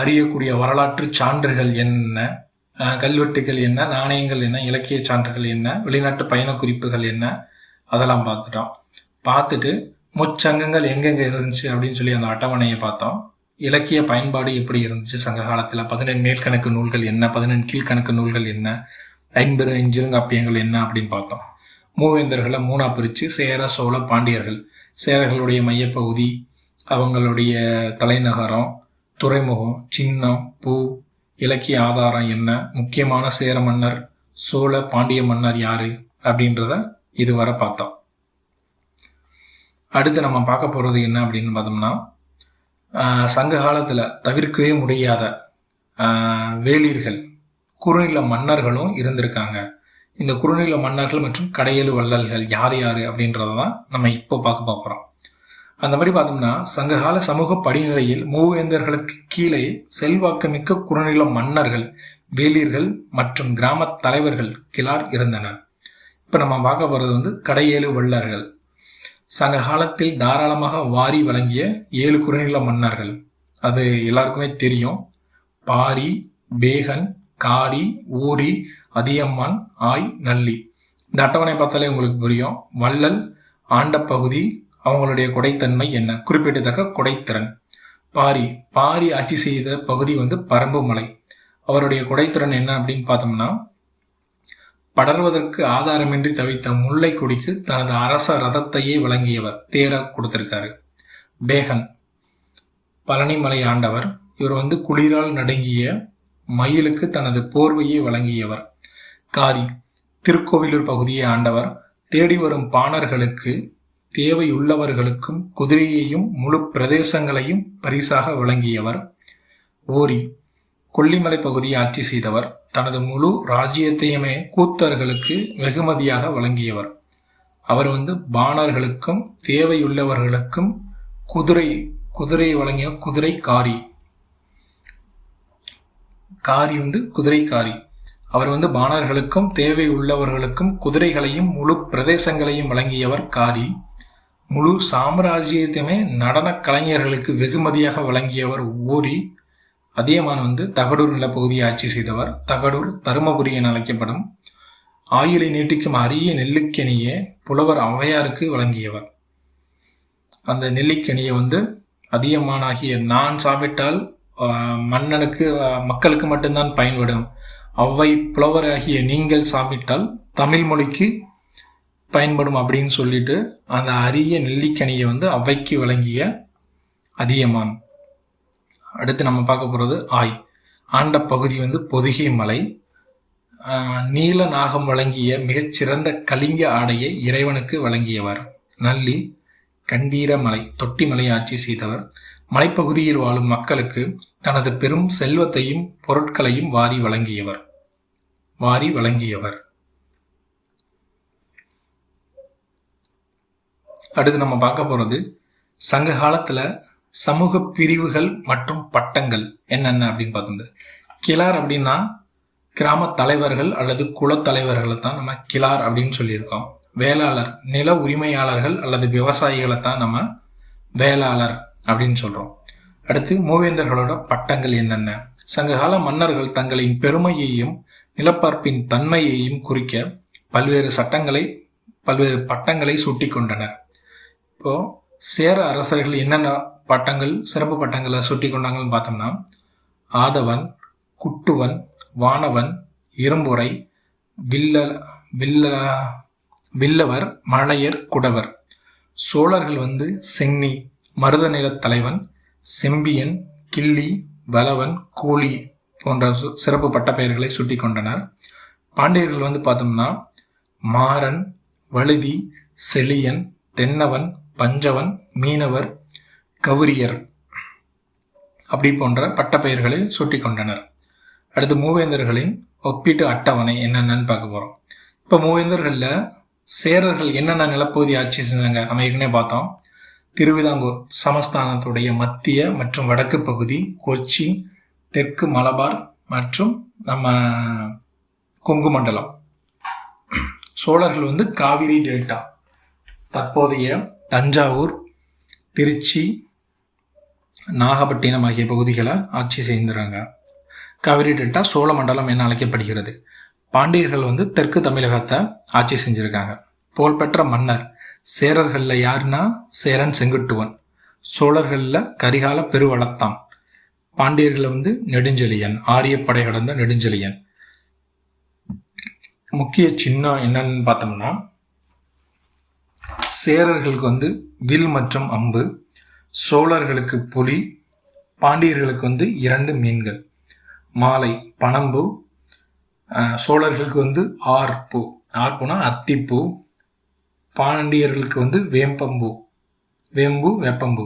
அறியக்கூடிய வரலாற்று சான்றுகள் என்ன, கல்வெட்டுகள் என்ன, நாணயங்கள் என்ன, இலக்கிய சான்றுகள் என்ன, வெளிநாட்டு பயண குறிப்புகள் என்ன, அதெல்லாம் பார்த்துட்டு முச்சங்கங்கள் எங்கெங்க இருந்துச்சு அப்படின்னு சொல்லி அந்த அட்டவணையை பார்த்தோம். இலக்கிய பயன்பாடு எப்படி இருந்துச்சு சங்க காலத்தில், 17 மேல்கணக்கு நூல்கள் என்ன, 17 கீழ்கணக்கு நூல்கள் என்ன, 50 ஐஞ்சிறுங்காப்பியங்கள் என்ன அப்படின்னு பார்த்தோம். மூவேந்தர்களை 3ஆ பிரித்து சேர, சோழ, பாண்டியர்கள். சேரர்களுடைய மையப்பகுதி, அவங்களுடைய தலைநகரம், துறைமுகம், சின்னம், பூ, இலக்கிய ஆதாரம் என்ன, முக்கியமான சேர மன்னர், சோழ பாண்டிய மன்னர் யாரு அப்படின்றத இதுவரை பார்த்தோம். அடுத்து நம்ம பார்க்க போறது என்ன அப்படின்னு பார்த்தோம்னா, சங்க காலத்துல தவிர்க்கவே முடியாத வேளிர்கள், குறுநில மன்னர்களும் இருந்திருக்காங்க. இந்த குறுநில மன்னர்கள் மற்றும் கடையெழு வள்ளல்கள் யார் யாரு அப்படின்றதான் நம்ம இப்போ பார்க்க போறோம். அந்த மாதிரி பார்த்தோம்னா சங்ககால சமூக படிநிலையில் மூவேந்தர்களுக்கு கீழே செல்வாக்குமிக்க குறுநில மன்னர்கள், வேளிர்கள் மற்றும் கிராம தலைவர்கள் கிளார் இருந்தனர். இப்ப நம்ம பார்க்க போறது கடையேழு வள்ளல்கள். சங்க காலத்தில் தாராளமாக வாரி வழங்கிய 7 குறுநில மன்னர்கள். அது எல்லாருக்குமே தெரியும். பாரி, பேகன், காரி, ஊரி, அதியமான், ஆய், நல்லி. இந்த அட்டவணை பார்த்தாலே உங்களுக்கு புரியும். வள்ளல் ஆண்ட பகுதி, அவங்களுடைய கொடைத்தன்மை என்ன, குறிப்பிடத்தக்க கொடைத்திறன். பாரி ஆட்சி செய்த பகுதி வந்து பரம்பு மலை. அவருடைய கொடைத்திறன் என்ன அப்படின்னு பார்த்தோம்னா, படர்வதற்கு ஆதாரமின்றி தவித்த முல்லை கொடிக்கு தனது அரச ரதத்தையே வழங்கியவர், தேர கொடுத்திருக்காரு. பேகன் பழனிமலை ஆண்டவர். இவர் வந்து குளிரால் நடுங்கிய மயிலுக்கு தனது போர்வையை வழங்கியவர். காரி திருக்கோவிலூர் பகுதியை ஆண்டவர். தேடி வரும் பாணர்களுக்கு தேவையுள்ளவர்களுக்கும் குதிரையையும் முழு பிரதேசங்களையும் பரிசாக வழங்கியவர். ஓரி கொல்லிமலை பகுதியை ஆட்சி செய்தவர். தனது முழு ராஜ்யத்தையுமே கூத்தர்களுக்கு வெகுமதியாக வழங்கியவர். அவர் வந்து பாணர்களுக்கும் தேவையுள்ளவர்களுக்கும் குதிரையை வழங்கிய குதிரை காரி. வந்து குதிரைக்காரி. அவர் வந்து பாணர்களுக்கும் தேவை உள்ளவர்களுக்கும் குதிரைகளையும் முழு பிரதேசங்களையும் வழங்கியவர் காரி. முழு சாம்ராஜ்யத்தையுமே நடன கலைஞர்களுக்கு வெகுமதியாக வழங்கியவர் ஓரி. அதியமான் வந்து தகடூர் நிலப்பகுதியை ஆட்சி செய்தவர். தகடூர் தருமபுரி என அழைக்கப்படும். ஆயுளை நீட்டிக்கும் அரிய நெல்லிக்கனியை புலவர் ஔவையாருக்கு வழங்கியவர். அந்த நெல்லிக்கனியை வந்து அதியமானாகிய நான் சாப்பிட்டால் மன்னனுக்கு மக்களுக்கு மட்டும்தான் பயன்படும், அவ்வை புலவராகிய நீங்கள் சாப்பிட்டால் தமிழ் மொழிக்கு பயன்படும் அப்படின்னு சொல்லிட்டு அந்த அரிய நெல்லிக்கனியை வந்து அவ்வைக்கு வழங்கிய அதியமான். அடுத்து நம்ம பார்க்க போகிறது ஆண்ட பகுதி வந்து பொதிகை மலை. நீல நாகம் வழங்கிய மிகச்சிறந்த கலிங்க ஆடையை இறைவனுக்கு வழங்கியவர். நல்லி கண்டீரமலை தொட்டிமலை ஆட்சி செய்தவர். மலைப்பகுதியில் வாழும் மக்களுக்கு தனது பெரும் செல்வத்தையும் பொருட்களையும் வாரி வழங்கியவர். அடுத்து நம்ம பார்க்க போறது சங்க காலத்துல சமூக பிரிவுகள் மற்றும் பட்டங்கள் என்னென்ன அப்படின்னு பார்த்தோம். கிளார் அப்படின்னா கிராம தலைவர்கள் அல்லது குலத்தலைவர்களை தான் நம்ம கிளார் அப்படின்னு சொல்லியிருக்கோம். வேளாளர் நில உரிமையாளர்கள் அல்லது விவசாயிகளை தான் நம்ம வேளாளர் அப்படின்னு சொல்றோம். அடுத்து மூவேந்தர்களோட பட்டங்கள் என்னென்ன? சங்ககால மன்னர்கள் தங்களின் பெருமையையும் நிலப்பரப்பின் தன்மையையும் குறிக்க பல்வேறு பட்டங்களை சூட்டி கொண்டனர். இப்போ சேர அரசர்கள் என்னென்ன பட்டங்கள் சிறப்பு பட்டங்களை சூட்டி கொண்டாங்கன்னு பார்த்தோம்னா, ஆதவன், குட்டுவன், வானவன், இரும்புரை, வில்லவர், மலையர், குடவர். சோழர்கள் வந்து சென்னி, மருத நிலத் தலைவன், செம்பியன், கிள்ளி, வலவன், கூலி போன்ற சிறப்பு பட்ட பெயர்களை சுட்டி கொண்டனர். பாண்டியர்கள் வந்து பார்த்தோம்னா மாறன், வழுதி, செழியன், தென்னவன், பஞ்சவன், மீனவர், கவுரியர் அப்படி போன்ற பட்ட பெயர்களை சுட்டி கொண்டனர். அடுத்து மூவேந்தர்களின் ஒப்பீட்டு அட்டவணை என்னென்னு பார்க்க போறோம். இப்போ மூவேந்தர்களில் சேரர்கள் என்னென்ன நிலப்பகுதி ஆட்சி செஞ்சாங்க நம்ம ஏற்கனவே பார்த்தோம். திருவிதாங்கூர் சமஸ்தானத்துடைய மத்திய மற்றும் வடக்கு பகுதி, கொச்சின், தெற்கு மலபார் மற்றும் நம்ம கொங்கு மண்டலம். சோழர்கள் வந்து காவிரி டெல்டா, தற்போதைய தஞ்சாவூர், திருச்சி, நாகப்பட்டினம் ஆகிய பகுதிகளை ஆட்சி செய்திருக்காங்க. காவிரி டெல்டா சோழ மண்டலம் என அழைக்கப்படுகிறது. பாண்டியர்கள் வந்து தெற்கு தமிழகத்தை ஆட்சி செஞ்சிருக்காங்க. புகழ்பெற்ற மன்னர் சேரர்கள்ல யாருன்னா சேரன் செங்குட்டுவன். சோழர்கள்ல கரிகால பெருவளத்தான். பாண்டியர்கள் வந்து நெடுஞ்செழியன், ஆரியப்படை கடந்த நெடுஞ்செழியன். முக்கிய சின்னம் என்னன்னு பார்த்தோம்னா, சேரர்களுக்கு வந்து வில் மற்றும் அம்பு, சோழர்களுக்கு புலி, பாண்டியர்களுக்கு வந்து 2 மீன்கள். மாலை பனம்பூ, சோழர்களுக்கு வந்து ஆர்பூ, ஆர்பூனா அத்திப்பூ, பாண்டியர்களுக்கு வந்து வேம்பு, வேப்பம்பூ.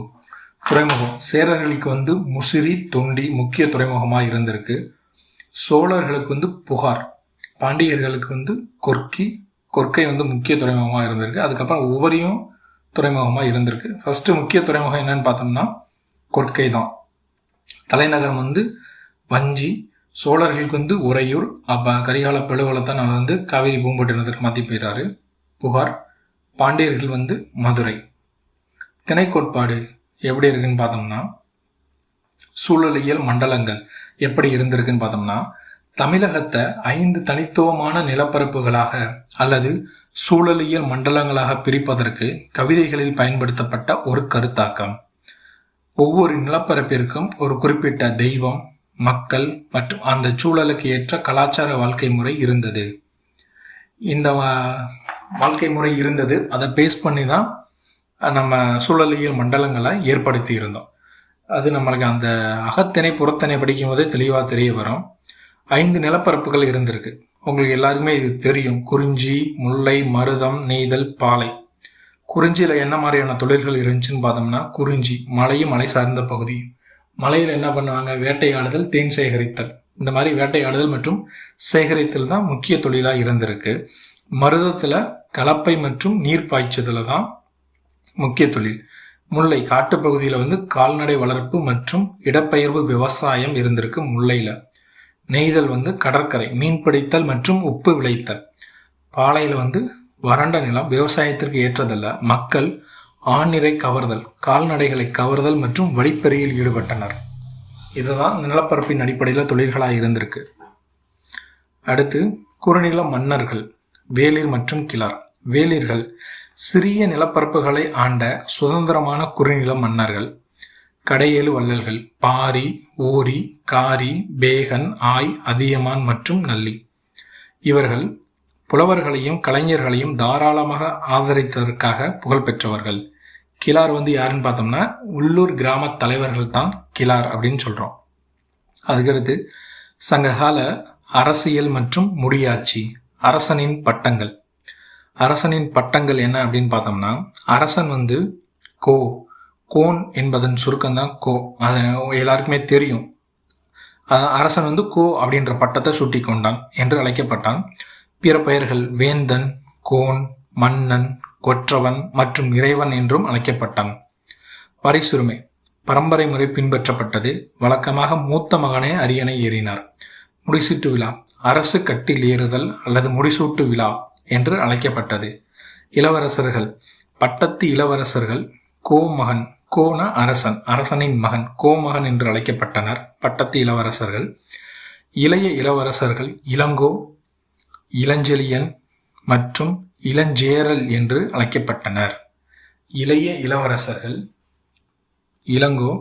துறைமுகம் சேரர்களுக்கு வந்து முசிறி, தொண்டி முக்கிய துறைமுகமாக இருந்திருக்கு. சோழர்களுக்கு வந்து புகார், பாண்டியர்களுக்கு வந்து கொர்க்கை வந்து முக்கிய துறைமுகமாக இருந்திருக்கு. அதுக்கப்புறம் ஒவ்வொரையும் துறைமுகமாக இருந்திருக்கு. ஃபர்ஸ்ட் முக்கிய துறைமுகம் என்னன்னு பார்த்தோம்னா கொர்க்கை தான். தலைநகரம் வந்து வஞ்சி. சோழர்களுக்கு வந்து உறையூர். கரிகால பெருவளத்தான் நான் வந்து காவிரி பூம்பட்டினத்திற்கு மாற்றி போயிட்டாரு. புகார். பாண்டியர்கள் வந்து மதுரை. திணை கோட்பாடு எப்படி இருக்குன்னு பார்த்தோம்னா, சூழலியல் மண்டலங்கள் எப்படி இருந்திருக்குன்னு பார்த்தோம்னா, தமிழகத்தை 5 தனித்துவமான நிலப்பரப்புகளாக அல்லது சூழலியல் மண்டலங்களாக பிரிப்பதற்கு கவிதைகளில் பயன்படுத்தப்பட்ட ஒரு கருத்தாக்கம். ஒவ்வொரு நிலப்பரப்பிற்கும் ஒரு குறிப்பிட்ட தெய்வம், மக்கள் மற்றும் அந்த சூழலுக்கு ஏற்ற கலாச்சார வாழ்க்கை முறை இருந்தது. இந்த வாழ்க்கை முறை இருந்தது. அதை பேஸ் பண்ணி தான் நம்ம சூழலியல் மண்டலங்களை ஏற்படுத்தி இருந்தோம். அது நம்மளுக்கு அந்த அகத்திணை புறத்திணை படிக்கும் போதே தெளிவாக தெரிய வரும். 5 நிலப்பரப்புகள் இருந்திருக்கு. உங்களுக்கு எல்லாருக்குமே இது தெரியும். குறிஞ்சி, முல்லை, மருதம், நெய்தல், பாலை. குறிஞ்சியில் என்ன மாதிரியான தொழில்கள் இருந்துச்சுன்னு பார்த்தோம்னா, குறிஞ்சி மலையும் மலை சார்ந்த பகுதி. மலையில் என்ன பண்ணுவாங்க? வேட்டையாடுதல், தேன் சேகரித்தல். இந்த மாதிரி வேட்டையாடுதல் மற்றும் சேகரித்தல் தான் முக்கிய தொழிலாக இருந்திருக்கு. மருதத்தில் கலப்பை மற்றும் நீர் பாய்ச்சுதல் தான் முக்கிய தொழில். முல்லை காட்டுப்பகுதியில் கால்நடை வளர்ப்பு மற்றும் இடப்பெயர்வு விவசாயம் இருந்திருக்கு முல்லையில். நெய்தல் கடற்கரை மீன் பிடித்தல் மற்றும் உப்பு விளைத்தல். பாலையில் வறண்ட நிலம், விவசாயத்திற்கு ஏற்றதல்ல. மக்கள் ஆணிரை கவர்தல், கால்நடைகளை கவர்தல் மற்றும் வழிப்பறியில் ஈடுபட்டனர். இதுதான் நிலப்பரப்பின் அடிப்படையில் தொழில்களாக இருந்திருக்கு. அடுத்து குறுநில மன்னர்கள், வேளிர் மற்றும் கிளார். வேளிர்கள் சிறிய நிலப்பரப்புகளை ஆண்ட சுதந்திரமான குறுநில மன்னர்கள். கடையேழு வள்ளல்கள் பாரி, ஓரி, காரி, பேகன், ஆய், அதியமான் மற்றும் நல்லி. இவர்கள் புலவர்களையும் கலைஞர்களையும் தாராளமாக ஆதரித்ததற்காக புகழ்பெற்றவர்கள். கிளார் யாருன்னு பார்த்தோம்னா உள்ளூர் கிராம தலைவர்கள் தான் கிளார் அப்படின்னு சொல்றோம். அதுக்கடுத்து சங்ககால அரசியல் மற்றும் முடியாட்சி. அரசனின் பட்டங்கள். அரசனின் பட்டங்கள் என்ன அப்படின்னு பார்த்தோம்னா, அரசன் கோன் என்பதன் சுருக்கம் தான் கோ. அது எல்லாருக்குமே தெரியும். அரசன் கோ அப்படின்ற பட்டத்தை சூட்டி கொண்டான் என்று அழைக்கப்பட்டான். பிற பெயர்கள் வேந்தன், கோன், மன்னன், கொற்றவன் மற்றும் இறைவன் என்றும் அழைக்கப்பட்டான். பரிசுரிமை பரம்பரை முறை பின்பற்றப்பட்டது. வழக்கமாக மூத்த மகனே அரியணை ஏறினார். முடிசூட்டு விழா அரசு கட்டில் ஏறுதல் அல்லது முடிசூட்டு விழா என்று அழைக்கப்பட்டது. இளவரசர்கள் பட்டத்து இளவரசர்கள் கோமகன், கோன அரசன், அரசனின் மகன், கோமகன் என்று அழைக்கப்பட்டனர். பட்டத்து இளவரசர்கள். இளைய இளவரசர்கள் இளங்கோ, இளஞ்செழியன் மற்றும் இளஞ்சேரல் என்று அழைக்கப்பட்டனர். இளைய இளவரசர்கள் இளங்கோ,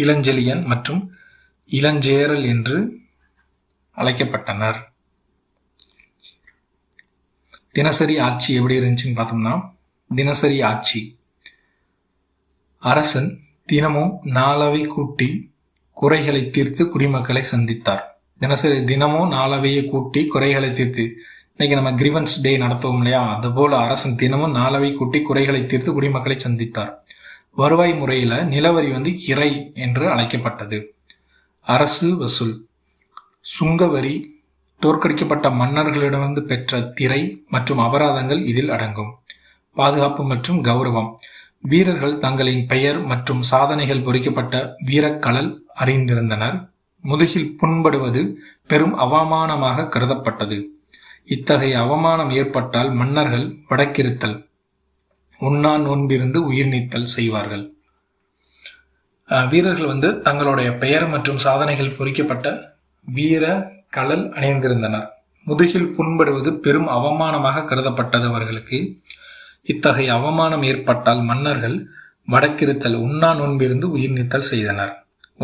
இளஞ்செழியன் மற்றும் இளஞ்சேரல் என்று அழைக்கப்பட்டனர். தினசரி ஆட்சி எப்படி இருந்துச்சுன்னு பார்த்தோம்னா, தினசரி ஆட்சி அரசன் தினமும் நாளவை கூட்டி குறைகளை தீர்த்து குடிமக்களை சந்தித்தார். தினமும் நாளவையை கூட்டி குறைகளை தீர்த்து, இன்னைக்கு நம்ம கிரிவன்ஸ் டே நடத்துவோம் இல்லையா, அதுபோல அரசன் தினமும் நாளவை கூட்டி குறைகளை தீர்த்து குடிமக்களை சந்தித்தார். வருவாய் முறையில நிலவரி இறை என்று அழைக்கப்பட்டது. அரசு வசூல் சுங்கவரி, தோற்கடிக்கப்பட்ட மன்னர்களிடமிருந்து பெற்ற திரை மற்றும் அபராதங்கள் இதில் அடங்கும். பாதுகாப்பு மற்றும் கௌரவம். வீரர்கள் தங்களின் பெயர் மற்றும் சாதனைகள் பொறிக்கப்பட்ட வீரக்கழல் அறிந்திருந்தனர். முதுகில் புண்படுவது பெரும் அவமானமாக கருதப்பட்டது. இத்தகைய அவமானம் ஏற்பட்டால் மன்னர்கள் வடக்கிருத்தல், உண்ணா நோன்பிருந்து உயிர் நீத்தல் செய்வார்கள். வீரர்கள் தங்களுடைய பெயர் மற்றும் சாதனைகள் பொறிக்கப்பட்ட வீர கழல் அணிந்திருந்தனர். முதுகில் புண்படுவது பெரும் அவமானமாக கருதப்பட்டது அவர்களுக்கு. இத்தகைய அவமானம் ஏற்பட்டால் மன்னர்கள் வடக்கிருத்தல், உண்ணா நோன்பிருந்து உயிர் நீத்தல் செய்தனர்.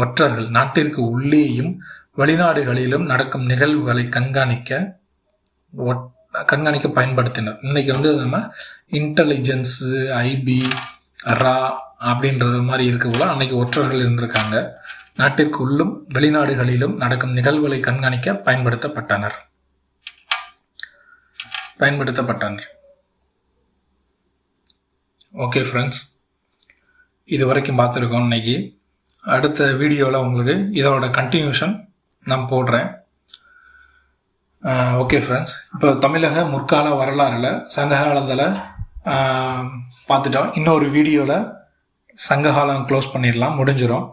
ஒற்றர்கள் நாட்டிற்கு உள்ளேயும் வெளிநாடுகளிலும் நடக்கும் நிகழ்வுகளை கண்காணிக்க பயன்படுத்தினர். இன்னைக்கு நம்ம இன்டெலிஜென்ஸ், ஐபி, ரா அப்படின்றது மாதிரி இருக்கக்குள்ள அன்னைக்கு ஒற்றர்கள் இருந்திருக்காங்க. நாட்டிற்கு உள்ளும் வெளிநாடுகளிலும் நடக்கும் நிகழ்வுகளை கண்காணிக்க பயன்படுத்தப்பட்டனர். ஓகே ஃப்ரெண்ட்ஸ், இது வரைக்கும் பார்த்துருக்கோம். இன்னைக்கு அடுத்த வீடியோவில் உங்களுக்கு இதோட கண்டினியூஷன் நான் போடுறேன். ஓகே ஃப்ரெண்ட்ஸ், இப்போ தமிழக முற்கால வரலாறில் சங்ககாலத்தில் பார்த்துட்டோம். இன்னொரு வீடியோவில் சங்ககாலம் க்ளோஸ் பண்ணிடலாம், முடிஞ்சிடும்.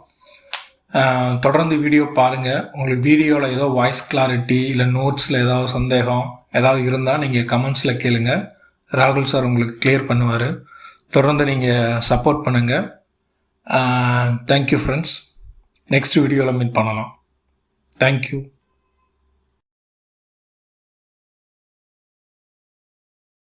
தொடர்ந்து வீடியோ பாருங்கள். உங்களுக்கு வீடியோவில் ஏதோ வாய்ஸ் கிளாரிட்டி இல்லை நோட்ஸில் ஏதாவது சந்தேகம் ஏதாவது இருந்தால் நீங்கள் கமெண்ட்ஸில் கேளுங்க. ராகுல் சார் உங்களுக்கு கிளியர் பண்ணுவார். தொடர்ந்து நீங்கள் சப்போர்ட் பண்ணுங்கள். Thank you friends. நெக்ஸ்ட் வீடியோவில் மீட் பண்ணலாம். தேங்க்யூ.